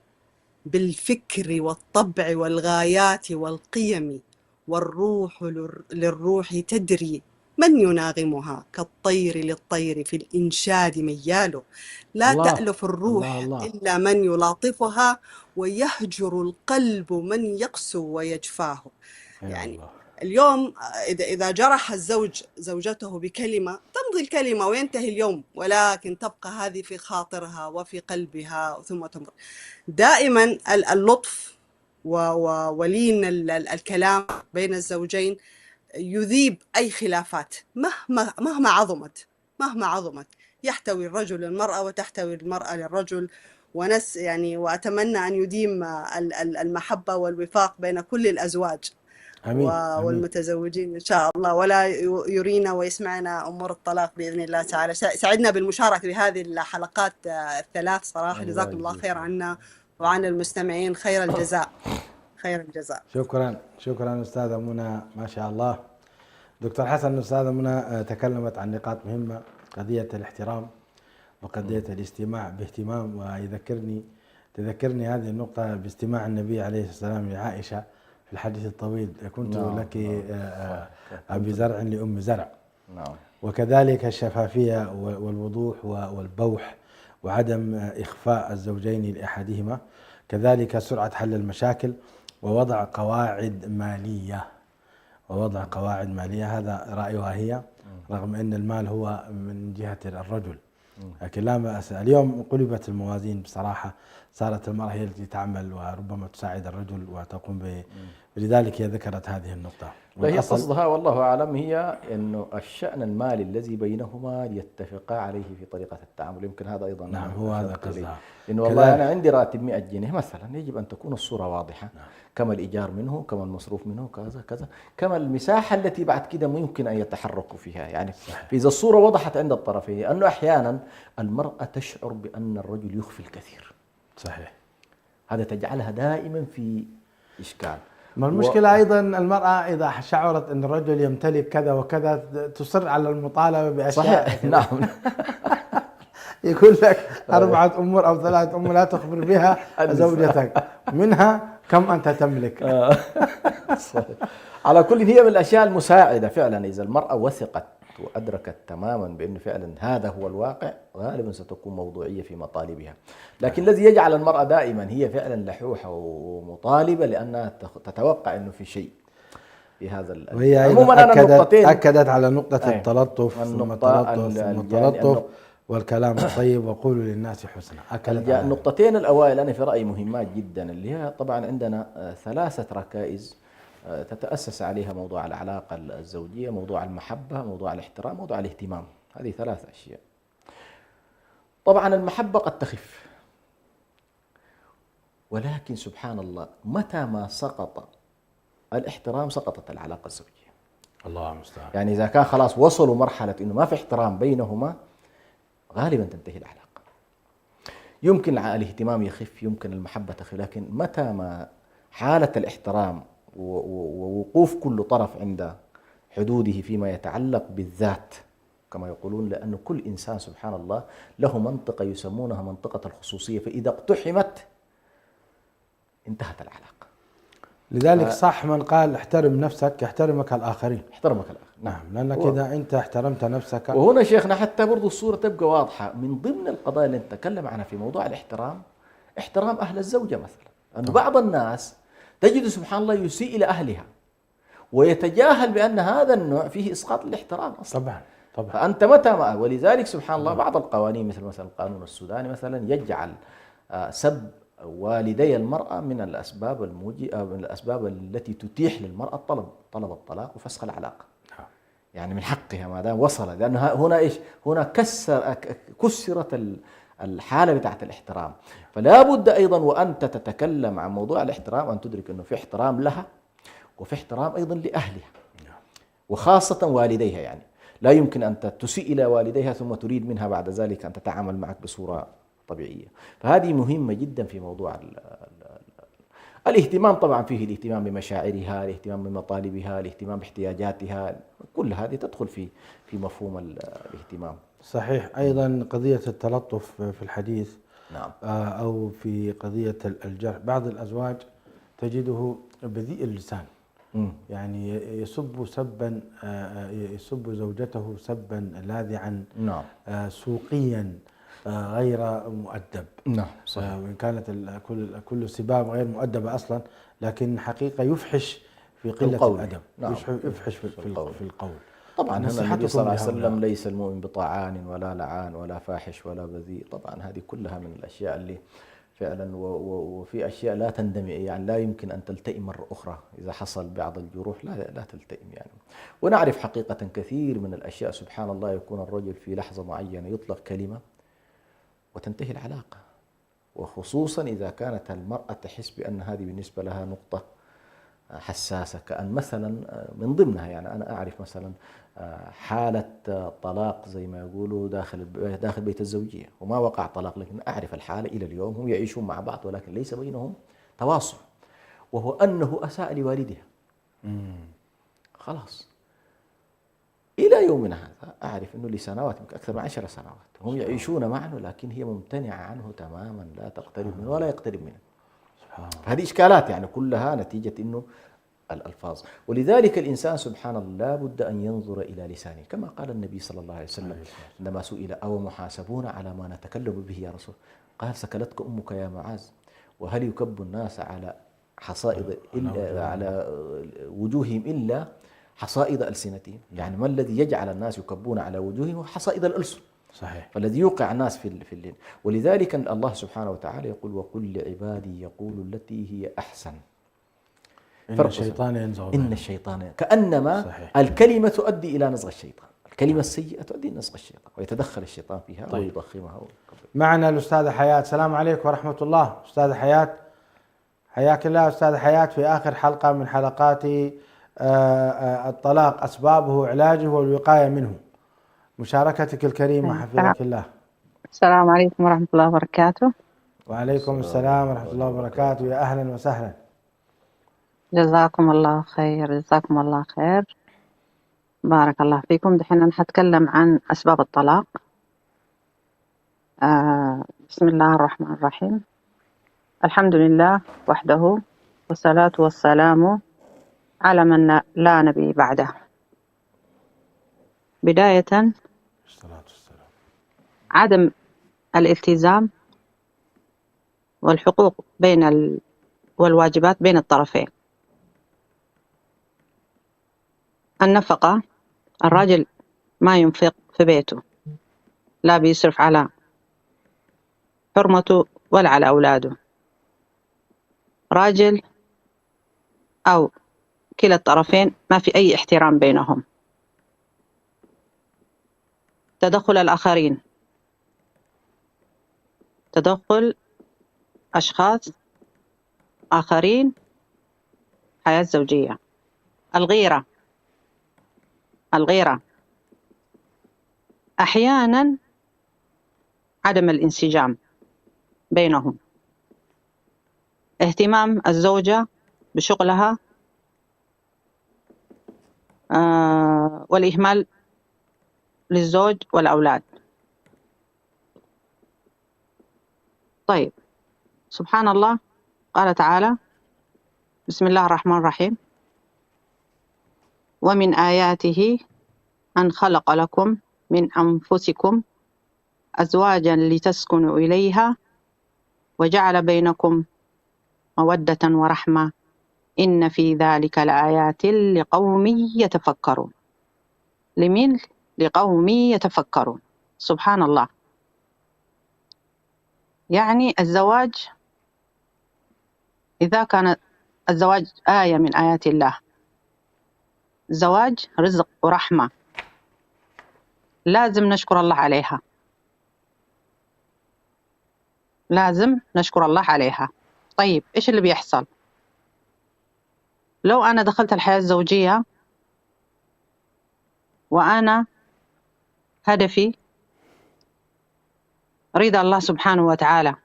بالفكر والطبع والغايات والقيم، والروح للروح تدري من يناغمها، كالطير للطير في الإنشاد ميال، لا تألف الروح الله. إلا من يلاطفها، ويهجر القلب من يقسو ويجفاه. يعني الله. اليوم إذا جرح الزوج زوجته بكلمة، تمضي الكلمة وينتهي اليوم، ولكن تبقى هذه في خاطرها وفي قلبها ثم تمر. دائما اللطف ولين الكلام بين الزوجين يذيب أي خلافات مهما عظمت. يحتوي الرجل المرأة وتحتوي المرأة للرجل، وأتمنى أن يديم المحبة والوفاق بين كل الأزواج. أمين. والمتزوجين إن شاء الله، ولا يرينا ويسمعنا أمور الطلاق بإذن الله تعالى. سعدنا بالمشاركة بهذه الحلقات الثلاث صراحة. جزاكم الله خير عنا وعن المستمعين خير الجزاء. شكرا أستاذة منى، ما شاء الله. دكتور حسن، أستاذة منى تكلمت عن نقاط مهمة، قضية الاحترام وقضية الاستماع باهتمام، تذكرني هذه النقطة باستماع النبي عليه الصلاة والسلام لعائشة في الحديث الطويل: كنت لك أبي زرع لأم زرع. وكذلك الشفافية والوضوح والبوح وعدم إخفاء الزوجين لأحدهما، كذلك سرعة حل المشاكل، ووضع قواعد مالية. هذا رأيها هي، رغم أن المال هو من جهة الرجل، لكن لا بأس. اليوم قلبت الموازين بصراحة، صارت المرأة هي التي تعمل وربما تساعد الرجل وتقوم لذلك هي ذكرت هذه النقطة. هي قصدها والله أعلم هي أنه الشأن المالي الذي بينهما يتفقا عليه في طريقة التعامل، يمكن هذا أيضا نعم هو هذا قصدها. إنه والله أنا عندي راتب 100 جنيه مثلا، يجب أن تكون الصورة واضحة. نعم. كما الإيجار منه، كما المصروف منه، كذا كذا، كما المساحة التي بعد كده ممكن أن يتحركوا فيها يعني. فإذا الصورة وضحت عند الطرفين، أنه أحيانا المرأة تشعر بأن الرجل يخفي الكثير. صحيح. هذا تجعلها دائما في إشكال. ما المشكلة أيضا المرأة إذا شعرت أن الرجل يمتلك كذا وكذا تصر على المطالبة بأشياء. صحيح. نعم. يقول لك 4 أمور أو 3 أمور لا تخبر بها زوجتك، منها كم أنت تملك. صحيح. على كل هي من الأشياء المساعدة فعلا. إذا المرأة وثقت وأدركت تماما بأنه فعلا هذا هو الواقع، غالبا ستكون موضوعية في مطالبها. لكن الذي يجعل المرأة دائما هي فعلا لحوحة ومطالبة لأنها تتوقع أنه في شيء في هذا وهي عموما أكدت على نقطة التلطف، ثم التلطف والكلام الطيب وقولوا للناس حسنا. النقطتين الأوائل أنا في رأيي مهمات جدا، اللي هي طبعا عندنا 3 ركائز تتأسس عليها موضوع العلاقة الزوجية: موضوع المحبة، موضوع الاحترام، موضوع الاهتمام. هذه 3 أشياء. طبعا المحبة قد تخف، ولكن سبحان الله متى ما سقط الاحترام سقطت العلاقة الزوجية. الله المستعان. يعني إذا كان خلاص وصلوا مرحلة إنه ما في احترام بينهما، غالبا تنتهي العلاقة. يمكن الاهتمام يخف، يمكن المحبة تخف، لكن متى ما حالة الاحترام ووقوف كل طرف عند حدوده فيما يتعلق بالذات كما يقولون، لأن كل إنسان سبحان الله له منطقة يسمونها منطقة الخصوصية، فإذا اقتحمت انتهت العلاقة. لذلك صح من قال احترم نفسك يحترمك الآخرين. احترمك الآخر. نعم، لأنك إذا أنت احترمت نفسك. وهنا شيخنا حتى برضو الصورة تبقى واضحة. من ضمن القضايا اللي نتكلم عنها في موضوع الاحترام، احترام أهل الزوجة مثلا. أنه بعض الناس تجد سبحان الله يسيء إلى أهلها ويتجاهل بأن هذا النوع فيه إسقاط الاحترام أصلا. طبعا. فأنت متى ما، ولذلك سبحان الله بعض القوانين مثل القانون السوداني مثلا يجعل سب والدي المرأة من الأسباب التي تتيح للمرأة طلب الطلاق وفسخ العلاقة. يعني من حقها ما دام وصل، لأنه هنا إيش؟ هنا كسرت الحالة بتاعت الاحترام. فلا بد أيضا وأنت تتكلم عن موضوع الاحترام أن تدرك أنه في احترام لها وفي احترام أيضا لأهلها وخاصة والديها. يعني لا يمكن أن تسيء إلى والديها ثم تريد منها بعد ذلك أن تتعامل معك بصورة طبيعية. فهذه مهمة جدا في موضوع الاهتمام. طبعا فيه الاهتمام بمشاعرها، الاهتمام بمطالبها، الاهتمام باحتياجاتها، كل هذه تدخل في مفهوم الاهتمام. صحيح. أيضا قضية التلطف في الحديث. نعم. أو في قضية الجرح، بعض الأزواج تجده بذيء اللسان. يعني يسب زوجته سبا لاذعا. نعم. سوقيا غير مؤدب. نعم صحيح. وإن كانت كل سباب غير مؤدبة أصلا، لكن حقيقة يفحش في قلة الأدب. نعم. يفحش في القول. طبعا هنا النبي صلى الله عليه وسلم ليس المؤمن بطاعان ولا لعان ولا فاحش ولا بذيء. طبعا هذه كلها من الأشياء اللي فعلا وفي أشياء لا تندمج، يعني لا يمكن أن تلتئم مرة أخرى. إذا حصل بعض الجروح لا تلتئم يعني. ونعرف حقيقة كثير من الأشياء سبحان الله يكون الرجل في لحظة معينة يطلق كلمة وتنتهي العلاقة، وخصوصا إذا كانت المرأة تحس بأن هذه بالنسبة لها نقطة حساسة. كأن مثلا من ضمنها، يعني أنا أعرف مثلا حالة طلاق زي ما يقولوا داخل بيت الزوجية، وما وقع طلاق، لكن أعرف الحالة إلى اليوم هم يعيشون مع بعض ولكن ليس بينهم تواصل، وهو أنه أساء لوالدها. خلاص إلى يومنا هذا أعرف أنه لسنوات أكثر من 10 سنوات هم يعيشون معه، لكن هي ممتنعة عنه تماما، لا تقترب منه ولا يقترب منه. هذه إشكالات يعني كلها نتيجة أنه الألفاظ. ولذلك الإنسان سبحان الله لا بد أن ينظر إلى لسانه، كما قال النبي صلى الله عليه وسلم عندما سئل: أو محاسبون على ما نتكلم به يا رسول؟ قال: سكلتك أمك يا معاذ، وهل يكب الناس على حصائد على وجوههم إلا حصائد ألسنتهم؟ يعني ما الذي يجعل الناس يكبون على وجوههم؟ حصائد الألسن. صحيح. فالذي يوقع الناس في الليل. ولذلك الله سبحانه وتعالى يقول: وقل لعبادي يقولوا التي هي أحسن. إن الشيطان ينزغ إن الشيطان كأنما صحيح. الكلمة تؤدي إلى نزغ الشيطان، الكلمة السيئة تؤدي إلى نزغ الشيطان ويتدخل الشيطان فيها ويضخمها. معنا الأستاذة حياة. السلام عليكم ورحمة الله. أستاذة حياة، حياك الله. أستاذة حياة، في آخر حلقة من حلقات الطلاق، أسبابه، علاجه والوقاية منه، مشاركتك الكريمة حفظك الله. السلام عليكم ورحمة الله وبركاته. وعليكم السلام ورحمة الله وبركاته. يا أهلا وسهلا. جزاكم الله خير، جزاكم الله خير، بارك الله فيكم. دحين أنا حتكلم عن أسباب الطلاق. بسم الله الرحمن الرحيم. الحمد لله وحده، والصلاة والسلام على من لا نبي بعده. بداية، عدم الالتزام والحقوق والواجبات بين الطرفين. النفقة، الراجل ما ينفق في بيته، لا بيصرف على حرمته ولا على أولاده. راجل أو كلا الطرفين ما في أي احترام بينهم. تدخل الآخرين، تدخل أشخاص آخرين حياة زوجية. الغيرة، أحيانا عدم الانسجام بينهم. اهتمام الزوجة بشغلها والإهمال للزوج والأولاد. طيب، سبحان الله، قال تعالى: بسم الله الرحمن الرحيم: ومن آياته أن خلق لكم من أنفسكم أزواجا لتسكنوا إليها وجعل بينكم مودة ورحمة إن في ذلك لآيات لقوم يتفكرون. لمن؟ لقوم يتفكرون. سبحان الله. يعني الزواج، إذا كان الزواج آية من آيات الله، زواج رزق ورحمة، لازم نشكر الله عليها، لازم نشكر الله عليها. طيب، إيش اللي بيحصل؟ لو أنا دخلت الحياة الزوجية وأنا هدفي رضا الله سبحانه وتعالى،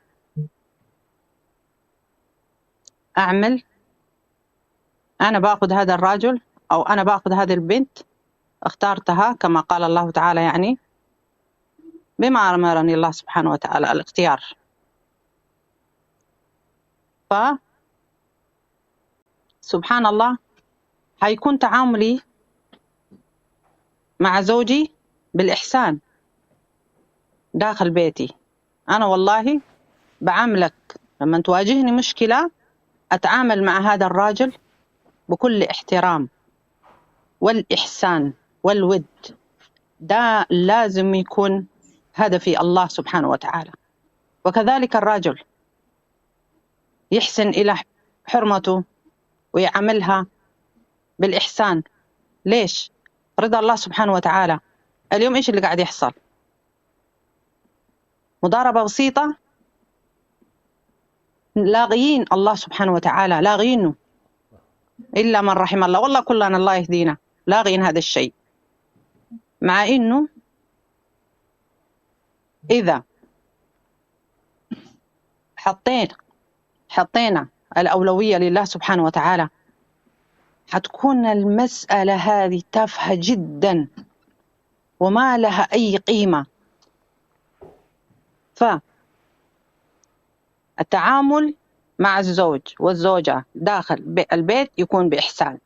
أنا باخذ هذا الرجل أو أنا باخذ هذه البنت، اخترتها كما قال الله تعالى، يعني بما أمرني الله سبحانه وتعالى، الاختيار. سبحان الله، هيكون تعاملي مع زوجي بالإحسان داخل بيتي. أنا والله بعاملك لما تواجهني مشكلة، أتعامل مع هذا الراجل بكل احترام والإحسان والود. ده لازم يكون هدفي الله سبحانه وتعالى. وكذلك الرجل يحسن إلى حرمته ويعاملها بالإحسان. ليش؟ رضا الله سبحانه وتعالى. اليوم إيش اللي قاعد يحصل؟ مضاربة بسيطة، لاغيين الله سبحانه وتعالى، لاغينه إلا من رحم الله. والله كلنا الله يهدينا لاغين هذا الشيء. مع إنه إذا حطينا الأولوية لله سبحانه وتعالى، حتكون المسألة هذه تافهة جدا وما لها أي قيمة. فالتعامل مع الزوج والزوجة داخل البيت يكون بإحسان.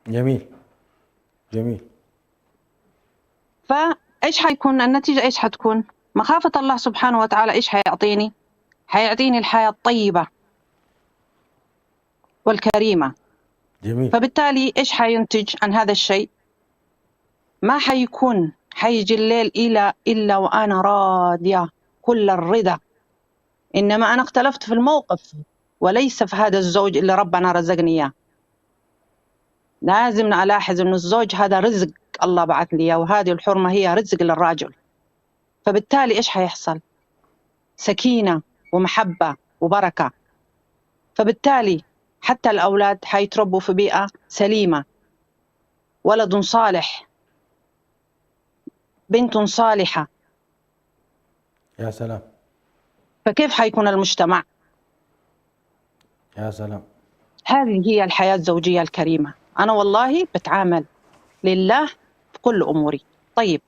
جميل جميل. فإيش حيكون النتيجة؟ إيش حتكون؟ مخافة الله سبحانه وتعالى إيش حيعطيني؟ حيعطيني الحياة الطيبة والكريمة. جميل. فبالتالي إيش حينتج عن هذا الشيء؟ ما حيكون حيجي الليل إلا وأنا راضية كل الرضا، إنما أنا اختلفت في الموقف وليس في هذا الزوج اللي ربنا رزقني إياه. لازم ألاحظ إنه الزوج هذا رزق الله بعث لي إياه، وهذه الحرمة هي رزق للرجل. فبالتالي إيش حيحصل؟ سكينة ومحبة وبركة. فبالتالي حتى الأولاد حيتربوا في بيئة سليمة، ولد صالح، بنت صالحة. يا سلام. فكيف حيكون المجتمع؟ يا سلام. هذه هي الحياة الزوجية الكريمة. أنا والله بتعامل لله في كل أموري. طيب،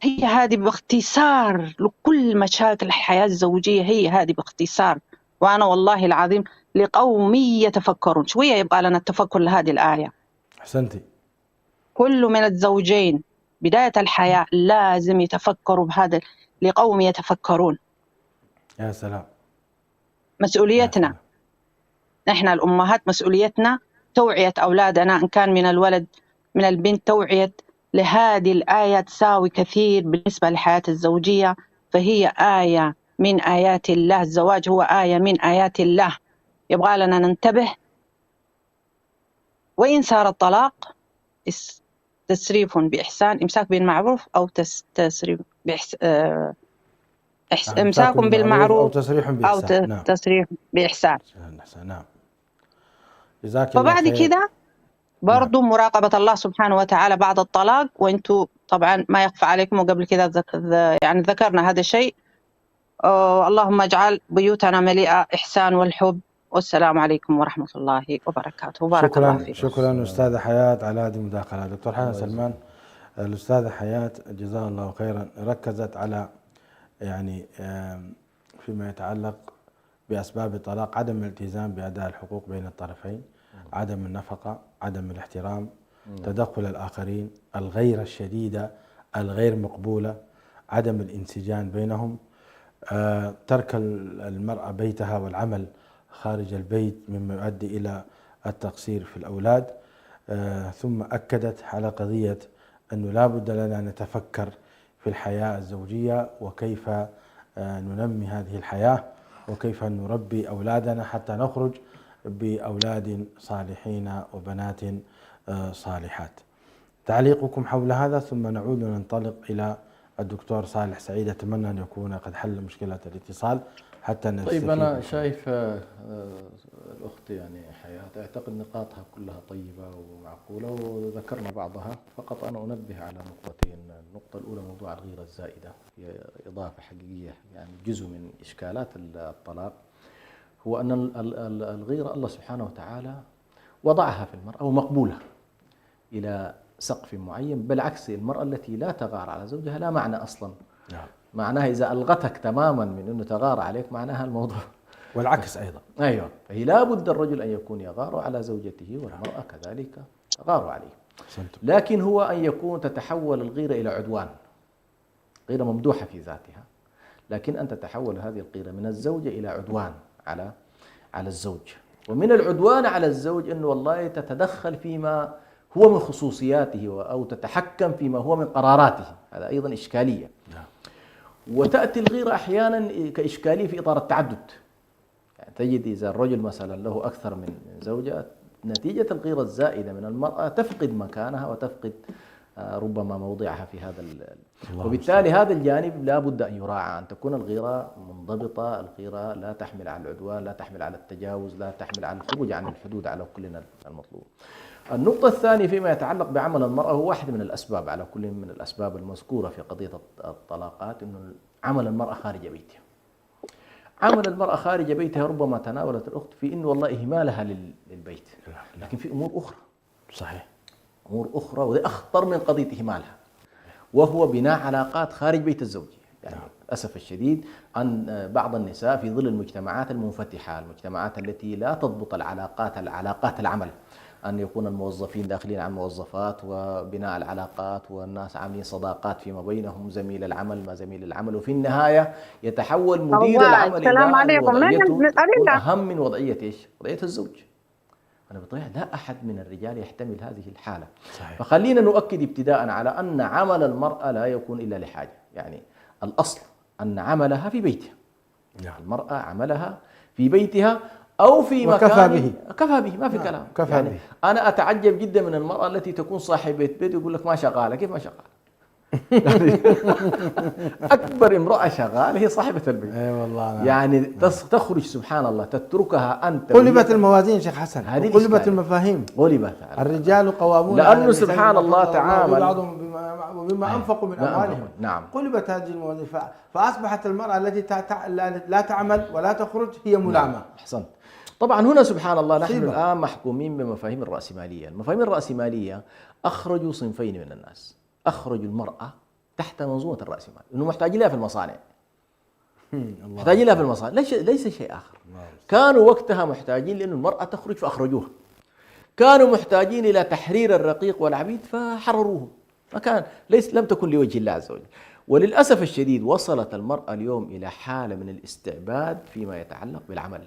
هي هذه باختصار لكل مشاكل الحياة الزوجية، هي هذه باختصار. وأنا والله العظيم لقوم يتفكرون. شوية يبقى لنا التفكر لهذه الآية. أحسنتي. كل من الزوجين بداية الحياة لازم يتفكروا بهذا، لقوم يتفكرون. يا سلام. مسؤوليتنا يا سلام. إحنا الأمهات، مسؤوليتنا توعية أولادنا، إن كان من الولد من البنت توعية. لهذه الآية تساوي كثير بالنسبة للحياة الزوجية، فهي آية من آيات الله. الزواج هو آية من آيات الله، يبغى لنا ننتبه. وإن صار الطلاق تسريف بإحسان، إمساك بالمعروف أو تسريف إمساك بالمعروف أو تسريح بإحسان. نعم. تسريح بإحسان. نعم. جزاك الله فبعد خير. كده برضو مراقبة الله سبحانه وتعالى بعد الطلاق. وانتم طبعا ما يخفى عليكم، وقبل كده يعني ذكرنا هذا الشيء. اللهم اجعل بيوتنا مليئة إحسان والحب. والسلام عليكم ورحمة الله وبركاته. بارك الله فيك. شكرا أستاذة حياة على هذه المداخلة. دكتور حسن سلمان، الأستاذة حياة جزاها الله خيرا ركزت على يعني فيما يتعلق بأسباب الطلاق: عدم الالتزام بأداء الحقوق بين الطرفين، عدم النفقة، عدم الاحترام، تدخل الآخرين، الغيرة الشديدة الغير مقبولة، عدم الانسجام بينهم، ترك المرأة بيتها والعمل خارج البيت مما يؤدي إلى التقصير في الأولاد. ثم أكدت على قضية أنه لا بد لنا نتفكر في الحياة الزوجية وكيف ننمي هذه الحياة وكيف نربي أولادنا حتى نخرج بأولاد صالحين وبنات صالحات. تعليقكم حول هذا ثم نعود وننطلق إلى الدكتور صالح سعيد. أتمنى أن يكون قد حل مشكلة الاتصال حتى نستفيد. طيب، أنا شايف الأخت يعني حياة أعتقد نقاطها كلها طيبة ومعقولة وذكرنا بعضها، فقط أنا أنبه على نقطتين. النقطة الأولى موضوع الغيرة الزائدة، هي إضافة حقيقية، يعني جزء من إشكالات الطلاق هو أن الغيرة الله سبحانه وتعالى وضعها في المرأة ومقبولة إلى سقف معين. بالعكس، المرأة التي لا تغار على زوجها لا معنى أصلا. نعم. معناها إذا ألغتك تماما من أنه تغار عليك معناها الموضوع، والعكس أيضا. أيوة. فهي لا بد الرجل أن يكون يغار على زوجته والمرأة كذلك تغار عليه. لكن هو أن يكون تتحول الغيرة إلى عدوان، غيرة ممدوحة في ذاتها، لكن أن تتحول هذه الغيرة من الزوجة إلى عدوان على الزوج. ومن العدوان على الزوج أنه والله تتدخل فيما هو من خصوصياته أو تتحكم فيما هو من قراراته، هذا أيضا إشكالية. وتأتي الغيرة أحيانا كإشكالية في إطار التعدد، يعني تجد إذا الرجل مثلا له أكثر من زوجة، نتيجة الغيرة الزائدة من المرأة تفقد مكانها وتفقد ربما موضعها في هذا وبالتالي هذا الجانب لا بد أن يراعى، أن تكون الغيرة منضبطة. الغيرة لا تحمل على العدوان، لا تحمل على التجاوز، لا تحمل على الخروج عن الحدود على كلنا المطلوب. النقطة الثانية فيما يتعلق بعمل المرأة، هو واحد من الأسباب على كل من الأسباب المذكورة في قضية الطلاقات، أنه عمل المرأة خارج بيتها. عمل المرأة خارج بيتها ربما تناولت الأخت في أنه والله إهمالها للبيت، لكن في أمور أخرى. صحيح، أمور أخرى وهي أخطر من قضية إهمالها، وهو بناء علاقات خارج بيت الزوج. يعني للأسف الشديد عن بعض النساء في ظل المجتمعات المنفتحة، المجتمعات التي لا تضبط العلاقات العمل، أن يكون الموظفين داخلين عن موظفات وبناء العلاقات والناس عاملين صداقات فيما بينهم، زميل العمل مع زميل العمل، وفي النهاية يتحول مدير الله العمل السلام إلى أن عليكم. نحن وضعيته بنسأل تكون لك أهم من وضعية إيش؟ وضعية الزوج. أنا بطبيعة لا أحد من الرجال يحتمل هذه الحالة. صحيح. فخلينا نؤكد ابتداء على أن عمل المرأة لا يكون إلا لحاجة، يعني الأصل أن عملها في بيتها. نعم. المرأة عملها في بيتها أو في وكفى مكان به. كفى به، ما في نعم. كلام. كفى يعني به. أنا أتعجب جدا من المرأة التي تكون صاحبة بيت ويقول لك ما شغالة. كيف ما شغالة؟ أكبر امرأة شغالة هي صاحبة البيت. اي والله. نعم. يعني تخرج سبحان الله تتركها أنت. قلبت الموازين شيخ حسن، هذه وقلبت الإشكالية. المفاهيم. غلبت الرجال قوامون لأنه على النساء سبحان بما الله فضل تعامل. بعضهم بما انفقوا من ما اموالهم. أنفقوا. نعم. قلبت هذه الموازين فاصبحت المراه التي لا تعمل ولا تخرج هي ملامه. نعم. أحسنت. طبعا هنا سبحان الله نحن صيبة. الآن محكومين بمفاهيم الرأسمالية. المفاهيم الرأسمالية أخرجوا صنفين من الناس، أخرجوا المرأة تحت منظومة الرأسمال، إنه محتاجين لها في المصانع، محتاجين لها في المصانع، ليس شيء آخر. كانوا وقتها محتاجين لأن المرأة تخرج فأخرجوها، كانوا محتاجين إلى تحرير الرقيق والعبيد فحرروهم، لم تكن لوجه الله عز وجل. وللأسف الشديد وصلت المرأة اليوم إلى حالة من الاستعباد فيما يتعلق بالعمل.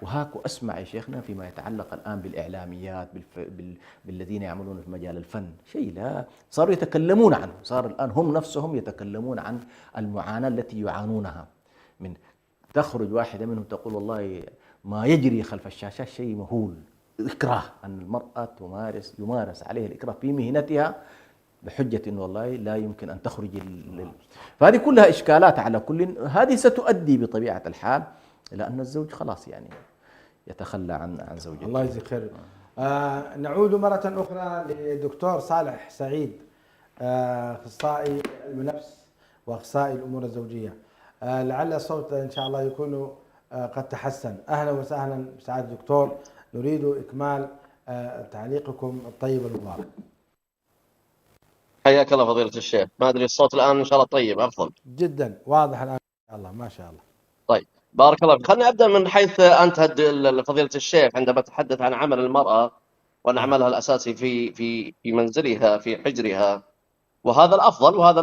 وهاكو أسمع يا شيخنا فيما يتعلق الآن بالإعلاميات بالذين يعملون في مجال الفن، شيء لا صاروا يتكلمون عنه، صار الآن هم نفسهم يتكلمون عن المعاناة التي يعانونها. من تخرج واحدة منهم تقول والله ما يجري خلف الشاشات شيء مهول، إكراه، أن المرأة يمارس عليها الإكراه في مهنتها بحجة إنه والله لا يمكن أن تخرج فهذه كلها إشكالات. على كل هذه ستؤدي بطبيعة الحال إلى أن الزوج خلاص يعني يتخلى عن زوجته. الله يجزيك خير. نعود مرة أخرى للدكتور صالح سعيد، أخصائي علم النفس وأخصائي الأمور الزوجية. لعل الصوت إن شاء الله يكون قد تحسن. أهلا وسهلا بسعادة الدكتور، نريد إكمال تعليقكم الطيب المبارك. حياك الله فضيلة الشيخ. ما أدري الصوت الآن إن شاء الله طيب أفضل جدا واضح الآن إن شاء الله، ما شاء الله. طيب بارك الله فيك. خليني أبدأ من حيث أنتهت فضيلة الشيخ عندما تحدث عن عمل المرأة وأن عملها الأساسي في منزلها في حجرها، وهذا الأفضل وهذا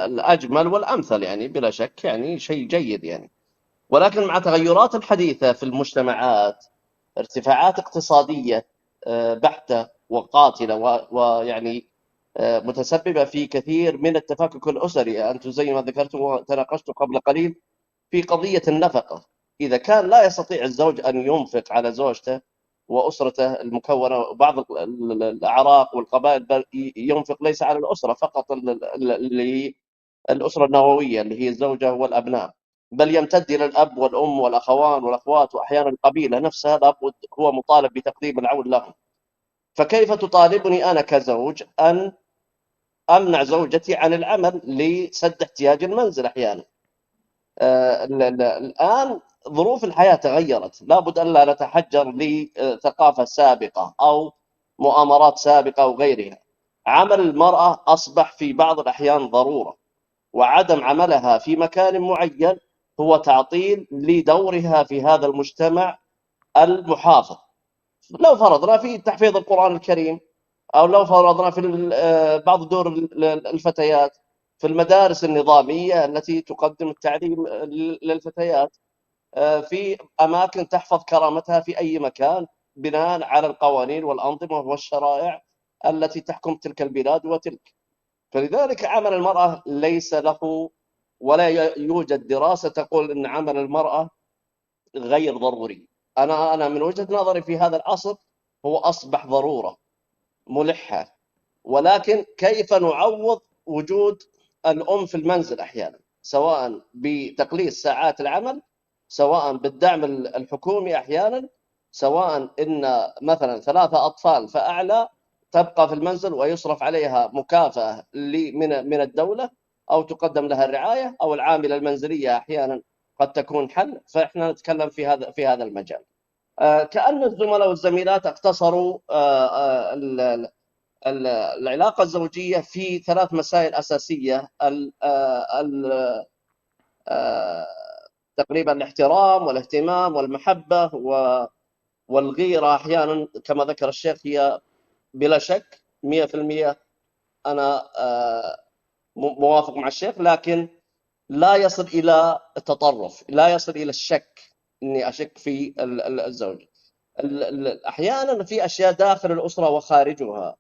الأجمل والأمثل يعني بلا شك، يعني شيء جيد يعني. ولكن مع تغيرات الحديثة في المجتمعات، ارتفاعات اقتصادية بحتة وقاتلة ويعني متسببة في كثير من التفكك الأسري. أنتم زي ما ذكرتم وتناقشتم قبل قليل في قضية النفقة. إذا كان لا يستطيع الزوج أن ينفق على زوجته وأسرته المكونة بعض الأعراق والقبائل، بل ينفق ليس على الأسرة فقط اللي الأسرة النووية اللي هي الزوجة والأبناء، بل يمتد إلى الأب والأم والأخوان والأخوات وأحيانا القبيلة نفسها، الأب هو مطالب بتقديم العون لهم. فكيف تطالبني أنا كزوج أن أمنع زوجتي عن العمل لسد احتياج المنزل؟ أحيانا الآن ظروف الحياة تغيرت، لابد أن لا نتحجر لثقافة سابقة أو مؤامرات سابقة أو غيرها. عمل المرأة أصبح في بعض الأحيان ضرورة، وعدم عملها في مكان معين هو تعطيل لدورها في هذا المجتمع المحافظ. لو فرضنا في تحفيظ القرآن الكريم، أو لو فرضنا في بعض دور الفتيات في المدارس النظامية التي تقدم التعليم للفتيات في أماكن تحفظ كرامتها في أي مكان بناء على القوانين والأنظمة والشرائع التي تحكم تلك البلاد وتلك. فلذلك عمل المرأة ليس له ولا يوجد دراسة تقول أن عمل المرأة غير ضروري. أنا من وجهة نظري في هذا العصر هو أصبح ضرورة ملحة، ولكن كيف نعوض وجود الأم في المنزل أحيانا، سواء بتقليص ساعات العمل، سواء بالدعم الحكومي أحيانا، سواء إن مثلا 3 أطفال فأعلى تبقى في المنزل ويصرف عليها مكافأة من الدولة، أو تقدم لها الرعاية، أو العاملة المنزلية أحيانا قد تكون حل. فإحنا نتكلم في هذا المجال. كأن الزملاء والزميلات اقتصروا العلاقة الزوجية في 3 مسائل أساسية. تقريبا الاحترام والاهتمام والمحبة والغيرة أحيانا كما ذكر الشيخ، هي بلا شك 100% أنا موافق مع الشيخ، لكن لا يصل إلى التطرف، لا يصل إلى الشك، إني أشك في الزوج. أحيانا في أشياء داخل الأسرة وخارجها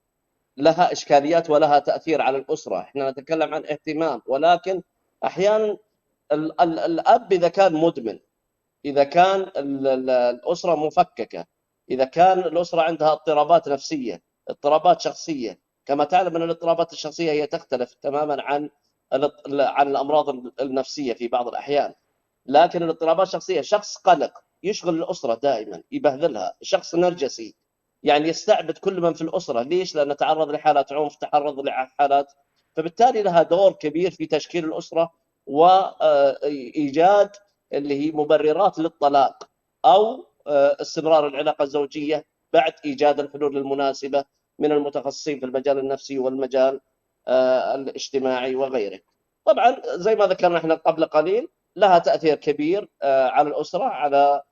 لها إشكاليات ولها تأثير على الأسرة. إحنا نتكلم عن اهتمام، ولكن أحيانا الأب إذا كان مدمن، إذا كان الأسرة مفككة، إذا كان الأسرة عندها اضطرابات نفسية، اضطرابات شخصية، كما تعلم أن الاضطرابات الشخصية هي تختلف تماما عن الأمراض النفسية في بعض الأحيان. لكن الاضطرابات الشخصية، شخص قلق يشغل الأسرة دائما، يبهذلها، شخص نرجسي يعني يستعبد كل من في الأسرة. ليش؟ لأنه تعرض لحالات عنف، تعرض لحالات، فبالتالي لها دور كبير في تشكيل الأسرة وإيجاد اللي هي مبررات للطلاق أو استمرار العلاقة الزوجية بعد إيجاد الحلول المناسبة من المتخصصين في المجال النفسي والمجال الاجتماعي وغيره. طبعا زي ما ذكرنا احنا قبل قليل، لها تأثير كبير على الأسرة، على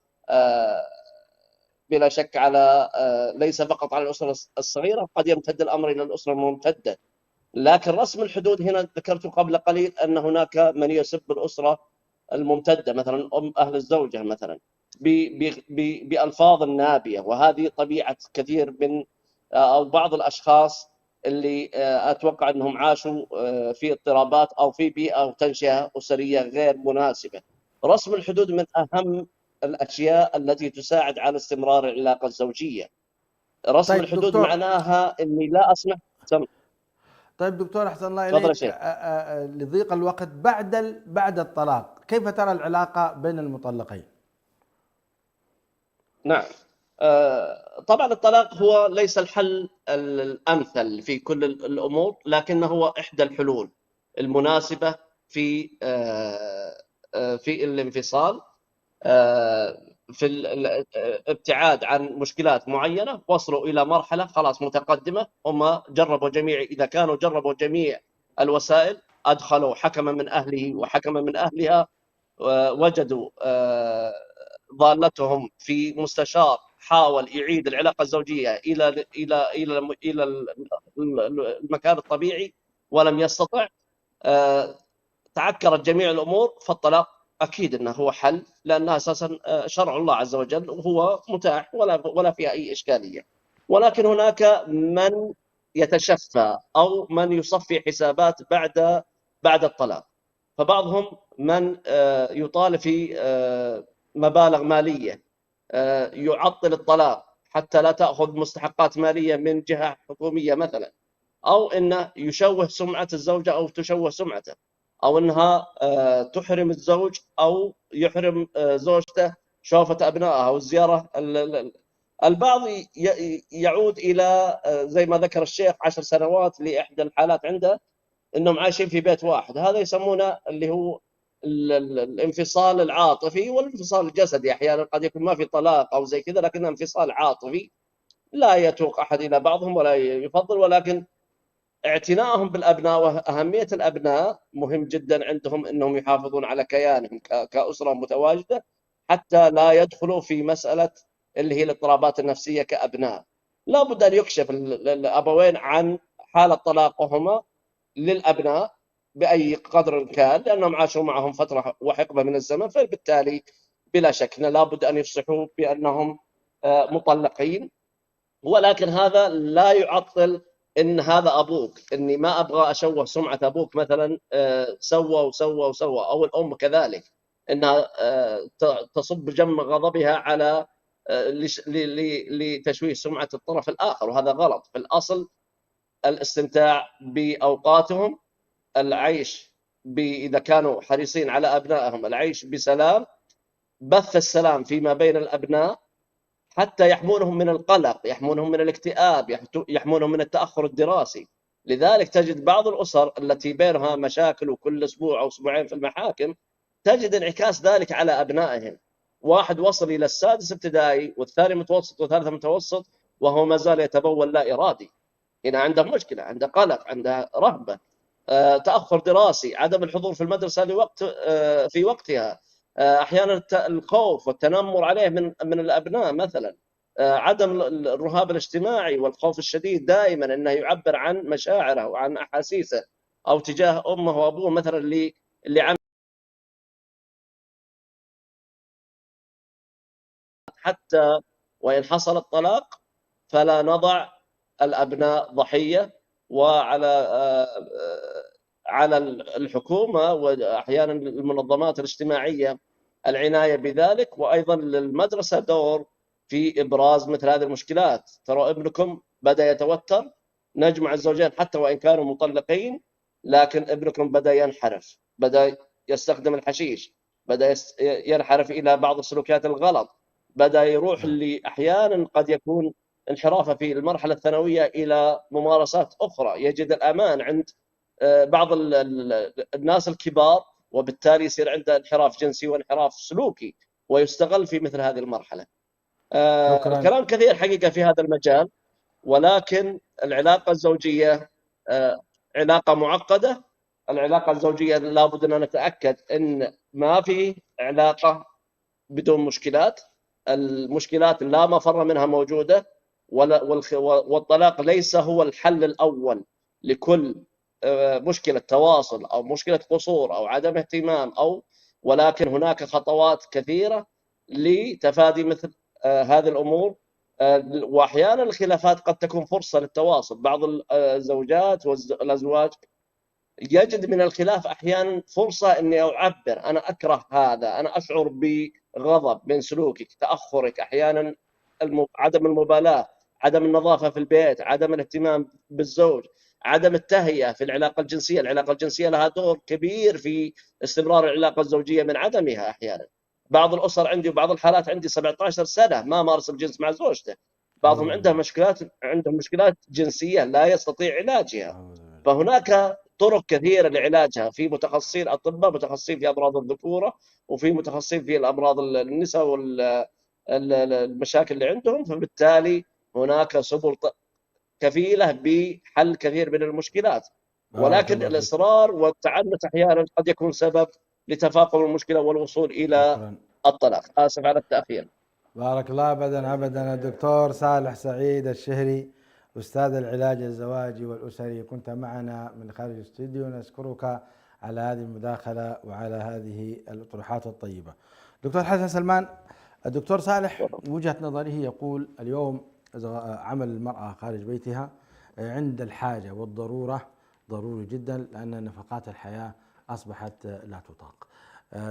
بلا شك على ليس فقط على الأسرة الصغيرة، قد يمتد الأمر إلى الأسرة الممتدة. لكن رسم الحدود هنا ذكرت قبل قليل أن هناك من يسب الأسرة الممتدة، مثلا أهل الزوجة مثلا بألفاظ نابية، وهذه طبيعة كثير من أو بعض الأشخاص اللي أتوقع أنهم عاشوا في اضطرابات أو في بيئة أو تنشئة أسرية غير مناسبة. رسم الحدود من أهم الأشياء التي تساعد على استمرار العلاقة الزوجية. رسم طيب الحدود دكتور، معناها أني لا أسمح. طيب دكتور أحسن الله تفضل يا إليك، شيخ. لضيق الوقت، بعد الطلاق كيف ترى العلاقة بين المطلقين؟ نعم. طبعا الطلاق هو ليس الحل الأمثل في كل الأمور، لكنه هو إحدى الحلول المناسبة في في الانفصال، في الابتعاد عن مشكلات معينة، وصلوا إلى مرحلة خلاص متقدمة. هم جربوا إذا كانوا جربوا جميع الوسائل، أدخلوا حكما من أهله وحكما من أهلها، وجدوا ضالتهم في مستشار حاول يعيد العلاقة الزوجية إلى المكان الطبيعي ولم يستطع، تعكرت جميع الأمور، فالطلاق أكيد أنه هو حل، لأنها أساسا شرع الله عز وجل وهو متاح ولا فيها أي إشكالية. ولكن هناك من يتشفى أو من يصفي حسابات بعد الطلاق. فبعضهم من يطالب في مبالغ مالية، يعطل الطلاق حتى لا تأخذ مستحقات مالية من جهة حكومية مثلا، أو أنه يشوه سمعة الزوجة أو تشوه سمعته، أو أنها تحرم الزوج أو يحرم زوجته شوفة أبنائها أو الزيارة. البعض يعود إلى زي ما ذكر الشيخ 10 سنوات لإحدى الحالات عنده، أنهم عايشين في بيت واحد. هذا يسمونه اللي هو الانفصال العاطفي والانفصال الجسدي. أحيانا قد يكون ما في طلاق أو زي كذا، لكنه انفصال عاطفي لا يتوق أحد إلى بعضهم ولا يفضل، ولكن اعتنائهم بالأبناء وأهمية الأبناء مهم جدا عندهم، أنهم يحافظون على كيانهم كأسرة متواجدة حتى لا يدخلوا في مسألة اللي هي الاضطرابات النفسية كأبناء. لا بد أن يكشف الأبوين عن حالة طلاقهما للأبناء بأي قدر كان، لأنهم عاشوا معهم فترة وحقبة من الزمن، فبالتالي بلا شك لا بد أن يفصحوا بأنهم مطلقين. ولكن هذا لا يعطل ان هذا ابوك، اني ما ابغى اشوه سمعه ابوك مثلا سوى وسوى وسوى، او الام كذلك انها تصب جم غضبها على لتشويه سمعه الطرف الاخر، وهذا غلط. في الاصل الاستمتاع باوقاتهم، العيش اذا كانوا حريصين على ابنائهم العيش بسلام، بث السلام فيما بين الابناء حتى يحمونهم من القلق، يحمونهم من الاكتئاب، يحمونهم من التأخر الدراسي. لذلك تجد بعض الأسر التي بينها مشاكل وكل أسبوع أو أسبوعين في المحاكم، تجد انعكاس ذلك على أبنائهم. واحد وصل إلى السادس ابتدائي، والثاني متوسط، والثالث متوسط، وهو ما زال يتبول لا إرادي. هنا عنده مشكلة، عنده قلق، عنده رهبة، تأخر دراسي، عدم الحضور في المدرسة في وقتها، أحيانا الخوف والتنمر عليه من الأبناء مثلا، عدم الرهاب الاجتماعي والخوف الشديد دائما أنه يعبر عن مشاعره وعن أحاسيسه أو تجاه أمه وأبوه مثلا اللي عم حتى وإن حصل الطلاق فلا نضع الأبناء ضحية، على الحكومة وأحيانا المنظمات الاجتماعية العناية بذلك، وأيضا للمدرسة دور في إبراز مثل هذه المشكلات. ترى ابنكم بدأ يتوتر، نجمع الزوجين حتى وإن كانوا مطلقين، لكن ابنكم بدأ ينحرف، بدأ يستخدم الحشيش، بدأ ينحرف إلى بعض السلوكيات الغلط، بدأ يروح اللي أحيانا قد يكون انحرافه في المرحلة الثانوية إلى ممارسات أخرى، يجد الأمان عند بعض الناس الكبار، وبالتالي يصير عنده انحراف جنسي وانحراف سلوكي ويستغل في مثل هذه المرحلة. شكرا. الكلام كثير حقيقة في هذا المجال، ولكن العلاقة الزوجية علاقة معقدة. العلاقة الزوجية لابد أن نتأكد أن ما في علاقة بدون مشكلات، المشكلات لا مفر منها موجودة، والطلاق ليس هو الحل الأول لكل مشكلة تواصل أو مشكلة قصور أو عدم اهتمام، ولكن هناك خطوات كثيرة لتفادي مثل هذه الأمور. وأحيانا الخلافات قد تكون فرصة للتواصل، بعض الزوجات والأزواج يجد من الخلاف أحيانا فرصة أني أعبر، أنا أكره هذا، أنا أشعر بغضب من سلوكك، تأخرك، أحيانا عدم المبالاة، عدم النظافة في البيت، عدم الاهتمام بالزوج، عدم التهيئة في العلاقة الجنسية. العلاقة الجنسية لها دور كبير في استمرار العلاقة الزوجية من عدمها. أحيانا بعض الأسر عندي وبعض الحالات عندي 17 سنة ما مارس الجنس مع زوجته، بعضهم عندهم مشكلات جنسية لا يستطيع علاجها. فهناك طرق كثيرة لعلاجها، في متخصصين أطباء متخصصين في أمراض الذكورة، وفي متخصصين في الأمراض النساء والمشاكل اللي عندهم، فبالتالي هناك سبل كفيلة بحل كثير من المشكلات، ولكن الإصرار والتعنت أحيانا قد يكون سبب لتفاقم المشكلة والوصول إلى الطلاق. آسف على التأخير. بارك الله. أبدا الدكتور صالح سعيد الشهري، أستاذ العلاج الزواجي والأسري، كنت معنا من خارج الاستوديو، نشكرك على هذه المداخلة وعلى هذه الأطروحات الطيبة. دكتور حسن سلمان، الدكتور صالح وجهة نظره يقول اليوم عمل المرأة خارج بيتها عند الحاجة والضرورة ضروري جدا، لأن نفقات الحياة أصبحت لا تطاق.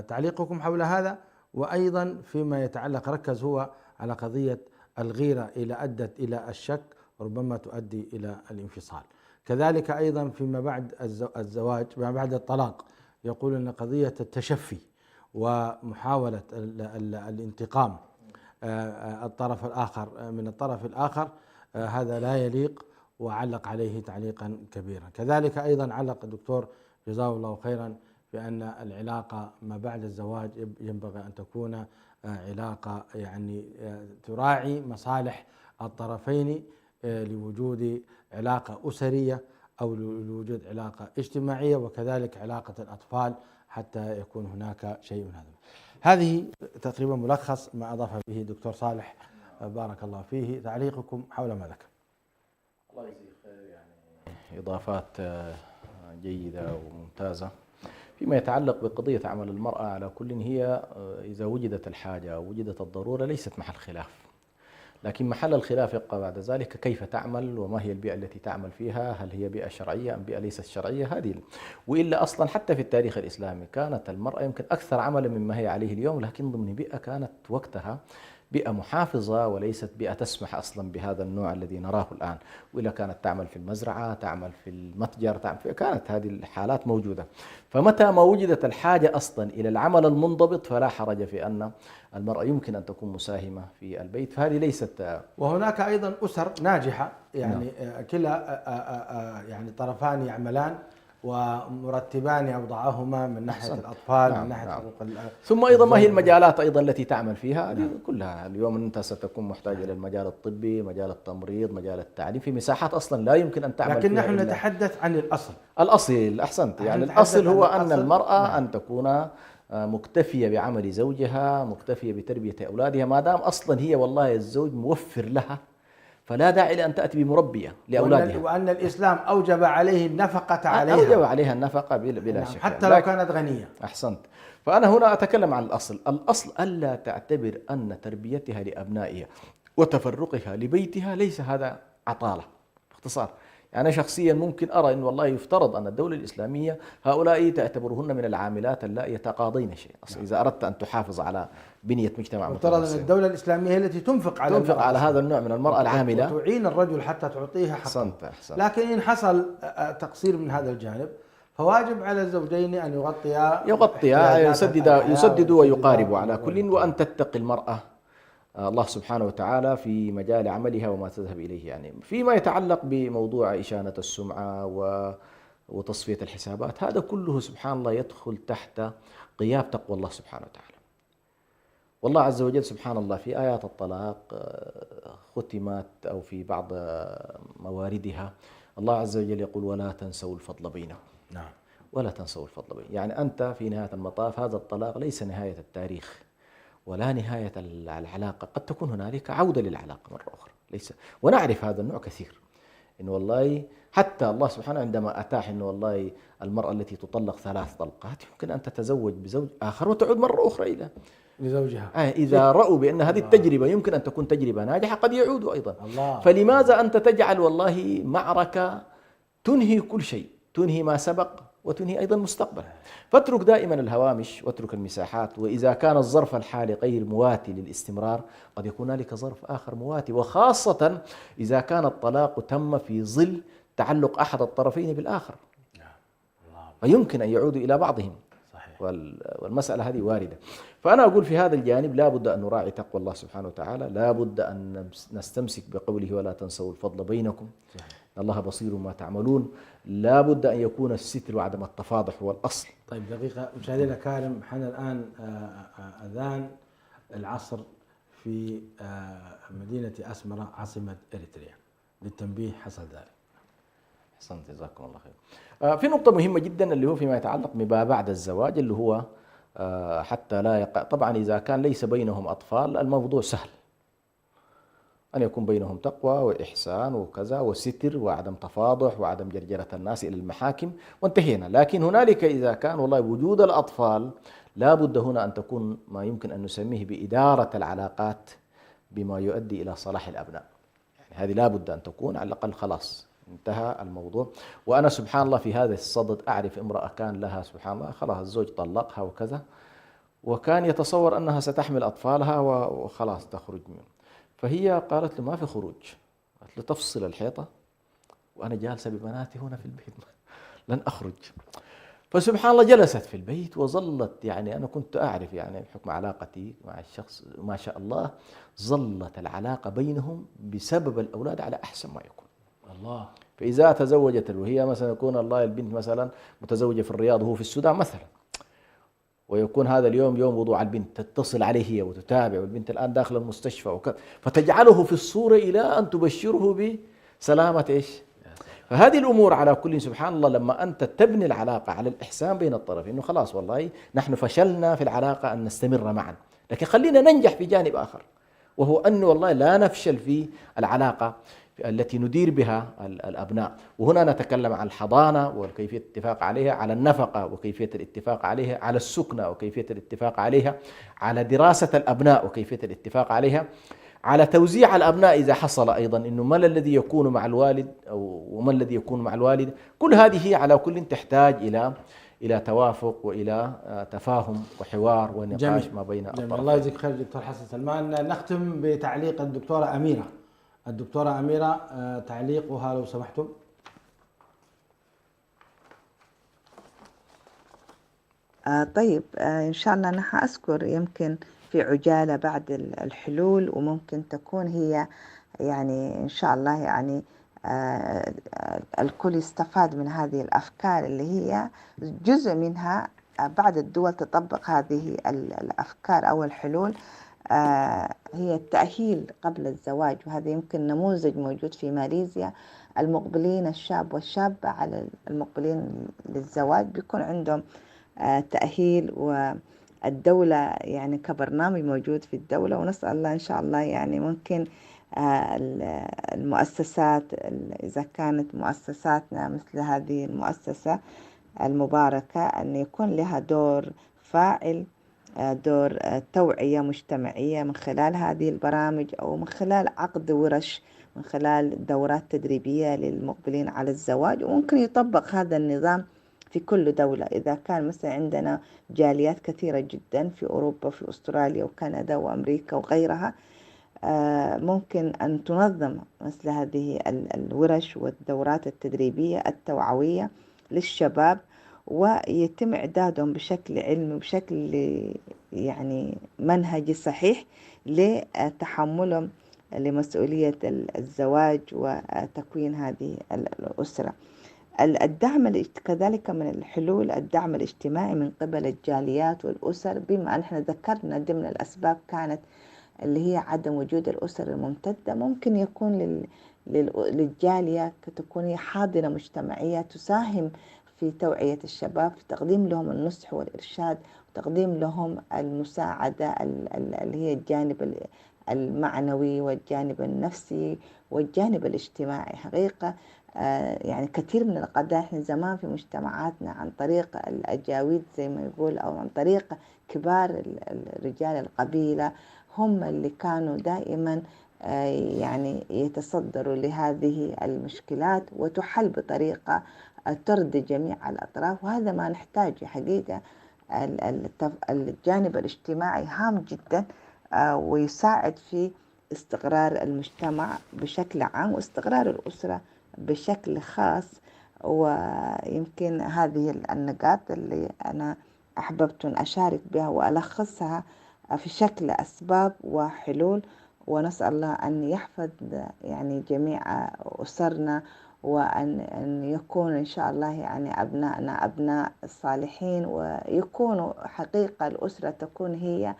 تعليقكم حول هذا؟ وأيضا فيما يتعلق، ركز هو على قضية الغيرة أدت إلى الشك، ربما تؤدي إلى الانفصال. كذلك أيضا فيما بعد الزواج، ما بعد الطلاق، يقول أن قضية التشفي ومحاولة الانتقام الطرف الآخر من الطرف الآخر هذا لا يليق، وعلق عليه تعليقا كبيرا. كذلك أيضا علق الدكتور جزاه الله خيرا بأن العلاقة ما بعد الزواج ينبغي أن تكون علاقة يعني تراعي مصالح الطرفين لوجود علاقة أسرية أو لوجود علاقة اجتماعية، وكذلك علاقة الأطفال حتى يكون هناك شيء من هذا. هذه تقريبا ملخص ما أضاف به دكتور صالح، بارك الله فيه. تعليقكم حول ما ذكر؟ الله يجزيه خير، يعني إضافات جيدة وممتازة. فيما يتعلق بقضية عمل المرأة، على كل هي إذا وجدت الحاجة أو وجدت الضرورة ليست محل خلاف، لكن محل الخلاف يبقى بعد ذلك كيف تعمل، وما هي البيئة التي تعمل فيها، هل هي بيئة شرعية أم بيئة ليست شرعية. هذه وإلا أصلا حتى في التاريخ الإسلامي كانت المرأة يمكن أكثر عملا مما هي عليه اليوم، لكن ضمن بيئة كانت وقتها بيئة محافظة وليست بيئة تسمح أصلا بهذا النوع الذي نراه الآن. وإلا كانت تعمل في المزرعة، تعمل في المتجر، كانت هذه الحالات موجودة. فمتى ما وجدت الحاجة أصلا إلى العمل المنضبط فلا حرج في أن المرأة يمكن أن تكون مساهمة في البيت، فهذه ليست. وهناك أيضا أسر ناجحة، يعني كلا يعني طرفان يعملان ومرتبان أوضاعهما من ناحية الأطفال، نعم من ناحية نعم. حقوق ثم أيضا ما هي المجالات أيضا التي تعمل فيها؟ هذه كلها اليوم أنت ستكون محتاج إلى المجال الطبي، مجال التمريض، مجال التعليم، في مساحات أصلا لا يمكن أن تعمل لكن فيها نحن إلا نتحدث عن الأصل. الأصل. أحسنت، يعني نتحدث الأصل عن هو أن الأصل. المرأة نعم. أن تكون مكتفية بعمل زوجها، مكتفية بتربية أولادها، ما دام أصلا هي والله الزوج موفر لها، فلا داعي لأن تأتي بمربية لأولادها. وأن الإسلام أوجب عليه النفقة عليها، أوجب عليها النفقة بلا نعم، شك، حتى لو كانت غنية. أحسنت. فأنا هنا أتكلم عن الأصل. الأصل ألا تعتبر أن تربيتها لأبنائها وتفرقها لبيتها ليس هذا عطالة. باختصار يعني أنا شخصيا ممكن أرى أن والله يفترض أن الدولة الإسلامية هؤلاء تعتبرهن من العاملات اللائي يتقاضين شيء. إذا أردت أن تحافظ على بنية مجتمع يفترض أن متماسك، الدولة الإسلامية هي التي تنفق على هذا النوع من المرأة العاملة، وتعين الرجل حتى تعطيها حقه. أحسنت. لكن إن حصل تقصير من هذا الجانب فواجب على الزوجين أن يغطيا يسددوا ويقاربوا على كل، وأن تتقي المرأة الله سبحانه وتعالى في مجال عملها وما تذهب إليه. يعني فيما يتعلق بموضوع إشانة السمعة وتصفية الحسابات، هذا كله سبحان الله يدخل تحت غياب تقوى الله سبحانه وتعالى. والله عز وجل سبحان الله في آيات الطلاق ختمت أو في بعض مواردها الله عز وجل يقول ولا تنسوا الفضل بينكم. نعم. ولا تنسوا الفضل بينكم، يعني أنت في نهاية المطاف هذا الطلاق ليس نهاية التاريخ ولا نهاية العلاقة، قد تكون هنالك عودة للعلاقة مرة أخرى. ليس، ونعرف هذا النوع كثير، إنه والله حتى الله سبحانه عندما أتاح إنه والله المرأة التي تطلق 3 طلقات يمكن أن تتزوج بزوج آخر وتعود مرة أخرى إلى لزوجها. إذا رأوا بأن هذه التجربة يمكن أن تكون تجربة ناجحة قد يعودوا أيضا. الله. فلماذا أنت تجعل والله معركة تنهي كل شيء، تنهي ما سبق وتنهي أيضا مستقبل؟ فاترك دائما الهوامش واترك المساحات، وإذا كان الظرف الحالي غير مواتي للاستمرار قد يكون هنالك ظرف آخر مواتي، وخاصة إذا كان الطلاق تم في ظل تعلق أحد الطرفين بالآخر فيمكن أن يعودوا إلى بعضهم. صحيح. والمسألة هذه واردة. فأنا أقول في هذا الجانب لا بد أن نراعي تقوى الله سبحانه وتعالى، لا بد أن نستمسك بقوله ولا تنسوا الفضل بينكم. صحيح. الله بصير ما تعملون. لا بد أن يكون الستر وعدم التفاضح هو الأصل. طيب دقيقة مشاهدينا الكرام، حان الآن أذان العصر في مدينة أسمرة عاصمة إريتريا، للتنبيه حصل ذلك. أحسنت، جزاكم الله خير. في نقطة مهمة جدا اللي هو فيما يتعلق بما بعد الزواج، اللي هو حتى لا يقع، طبعا إذا كان ليس بينهم أطفال الموضوع سهل، أن يكون بينهم تقوى وإحسان وكذا وستر وعدم تفاضح وعدم جرجرة الناس إلى المحاكم وانتهينا. لكن هنالك إذا كان والله وجود الأطفال لا بد هنا أن تكون ما يمكن أن نسميه بإدارة العلاقات بما يؤدي إلى صلاح الأبناء. يعني هذه لا بد أن تكون على الأقل خلاص انتهى الموضوع. وأنا سبحان الله في هذا الصدد أعرف امرأة كان لها سبحان الله خلاص الزوج طلقها وكذا، وكان يتصور أنها ستحمل أطفالها وخلاص تخرج منه، فهي قالت له ما في خروج، قالت له تفصل الحيطة وأنا جالسة ببناتي هنا في البيت لن أخرج. فسبحان الله جلست في البيت وظلت، يعني أنا كنت أعرف يعني بحكم علاقتي مع الشخص ما شاء الله ظلت العلاقة بينهم بسبب الأولاد على أحسن ما يكون. الله. فإذا تزوجت وهي مثلا يكون الله البنت مثلا متزوجة في الرياض وهو في السودان مثلا، ويكون هذا اليوم يوم وضوع البنت، تتصل عليه هي وتتابع، والبنت الآن داخل المستشفى وكذا، فتجعله في الصورة إلى أن تبشره بسلامة إيش؟ فهذه الأمور على كل سبحان الله لما أنت تبني العلاقة على الإحسان بين الطرفين، إنه خلاص والله نحن فشلنا في العلاقة أن نستمر معا، لكن خلينا ننجح في جانب آخر، وهو أنه والله لا نفشل في العلاقة التي ندير بها الأبناء. وهنا نتكلم عن الحضانة وكيفية الاتفاق عليها، على النفقة وكيفية الاتفاق عليها، على السكنة وكيفية الاتفاق عليها، على دراسة الأبناء وكيفية الاتفاق عليها، على توزيع الأبناء إذا حصل أيضا إنه ما الذي يكون مع الوالد وما الذي يكون مع الوالد. كل هذه على كل تحتاج إلى توافق وإلى تفاهم وحوار ونقاش ما بين الطرفين. الله يجزيك خير دكتور حسن سلمان. نختم بتعليق الدكتورة أميرة. الدكتورة أميرة تعليقها لو سمحتم. طيب إن شاء الله أنا حأذكر يمكن في عجالة بعض الحلول، وممكن تكون هي يعني إن شاء الله يعني الكل يستفاد من هذه الأفكار اللي هي جزء منها بعض الدول تطبق هذه الأفكار أو الحلول. هي التأهيل قبل الزواج، وهذا يمكن نموذج موجود في ماليزيا. المقبلين الشاب والشابة على المقبلين للزواج بيكون عندهم تأهيل، والدولة يعني كبرنامج موجود في الدولة، ونسأل الله إن شاء الله يعني ممكن المؤسسات إذا كانت مؤسساتنا مثل هذه المؤسسة المباركة أن يكون لها دور فاعل، دور توعية مجتمعية من خلال هذه البرامج، أو من خلال عقد ورش، من خلال دورات تدريبية للمقبلين على الزواج. وممكن يطبق هذا النظام في كل دولة. إذا كان مثلا عندنا جاليات كثيرة جدا في أوروبا، في أستراليا وكندا وأمريكا وغيرها، ممكن أن تنظم مثل هذه الورش والدورات التدريبية التوعوية للشباب، ويتم إعدادهم بشكل علمي وبشكل يعني منهجي صحيح لتحملهم لمسؤولية الزواج وتكوين هذه الأسرة. الدعم كذلك من الحلول الدعم الاجتماعي من قبل الجاليات والأسر، بما أن احنا ذكرنا ضمن الأسباب كانت اللي هي عدم وجود الأسر الممتدة. ممكن يكون للجالية تكون هي حاضنة مجتمعية تساهم في توعية الشباب، في تقديم لهم النصح والإرشاد، وتقديم لهم المساعدة اللي هي الجانب المعنوي والجانب النفسي والجانب الاجتماعي. حقيقة يعني كثير من القضايا احنا زمان في مجتمعاتنا عن طريق الأجاويد زي ما يقول، أو عن طريق كبار رجال القبيلة، هم اللي كانوا دائما يعني يتصدروا لهذه المشكلات وتحل بطريقة ترضي جميع الأطراف. وهذا ما نحتاجه حقيقة. الجانب الاجتماعي هام جدا، ويساعد في استقرار المجتمع بشكل عام واستقرار الأسرة بشكل خاص. ويمكن هذه النقاط اللي أنا أحببت أن أشارك بها وألخصها في شكل أسباب وحلول، ونسأل الله أن يحفظ يعني جميع أسرنا، وأن يكون إن شاء الله يعني أبنائنا أبناء صالحين، ويكونوا حقيقة الأسرة تكون هي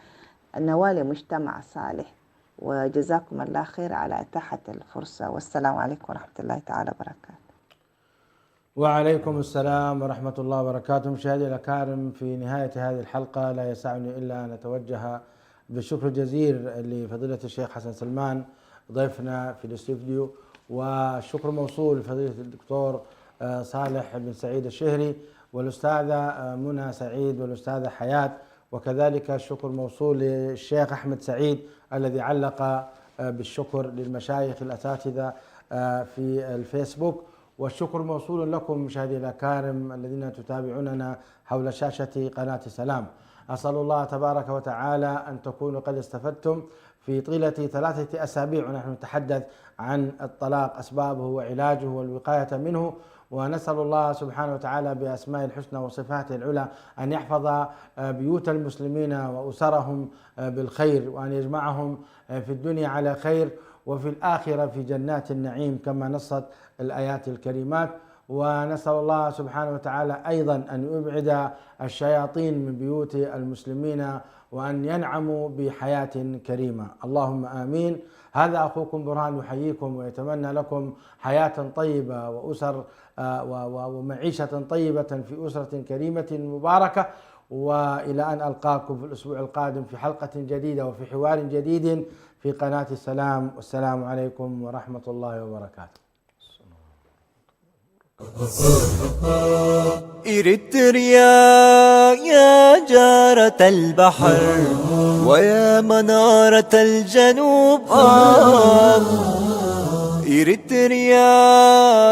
نواة لمجتمع صالح. وجزاكم الله خير على إتاحة الفرصة، والسلام عليكم ورحمة الله تعالى وبركاته. وعليكم السلام ورحمة الله وبركاته. مشاهدي الأكارم، في نهاية هذه الحلقة لا يسعني إلا أن أتوجه بالشكر الجزيل لفضيلة الشيخ حسن سلمان ضيفنا في الاستوديو، والشكر موصول لفضيلة الدكتور صالح بن سعيد الشهري، والأستاذة منى سعيد، والأستاذة حياة، وكذلك الشكر موصول للشيخ أحمد سعيد الذي علق بالشكر للمشايخ الأساتذة في الفيسبوك. والشكر موصول لكم مشاهدي الأكارم الذين تتابعوننا حول شاشة قناة سلام. أسأل الله تبارك وتعالى أن تكونوا قد استفدتم. في طيلة 3 أسابيع ونحن نتحدث عن الطلاق، أسبابه وعلاجه والوقاية منه، ونسأل الله سبحانه وتعالى بأسماء الحسنى وصفاته العلى أن يحفظ بيوت المسلمين وأسرهم بالخير، وأن يجمعهم في الدنيا على خير وفي الآخرة في جنات النعيم كما نصت الآيات الكريمات. ونسأل الله سبحانه وتعالى أيضا أن يبعد الشياطين من بيوت المسلمين، وأن ينعموا بحياة كريمة، اللهم آمين. هذا أخوكم برهان يحييكم ويتمنى لكم حياة طيبة وأسر ومعيشة طيبة في أسرة كريمة مباركة، وإلى أن ألقاكم في الأسبوع القادم في حلقة جديدة وفي حوار جديد في قناة السلام. والسلام عليكم ورحمة الله وبركاته. إريتريا يا جارة البحر ويا منارة الجنوب، إريتريا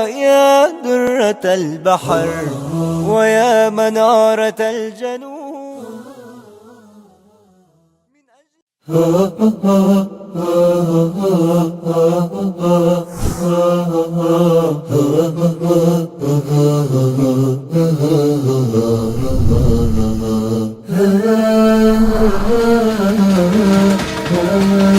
يا درة البحر ويا منارة الجنوب.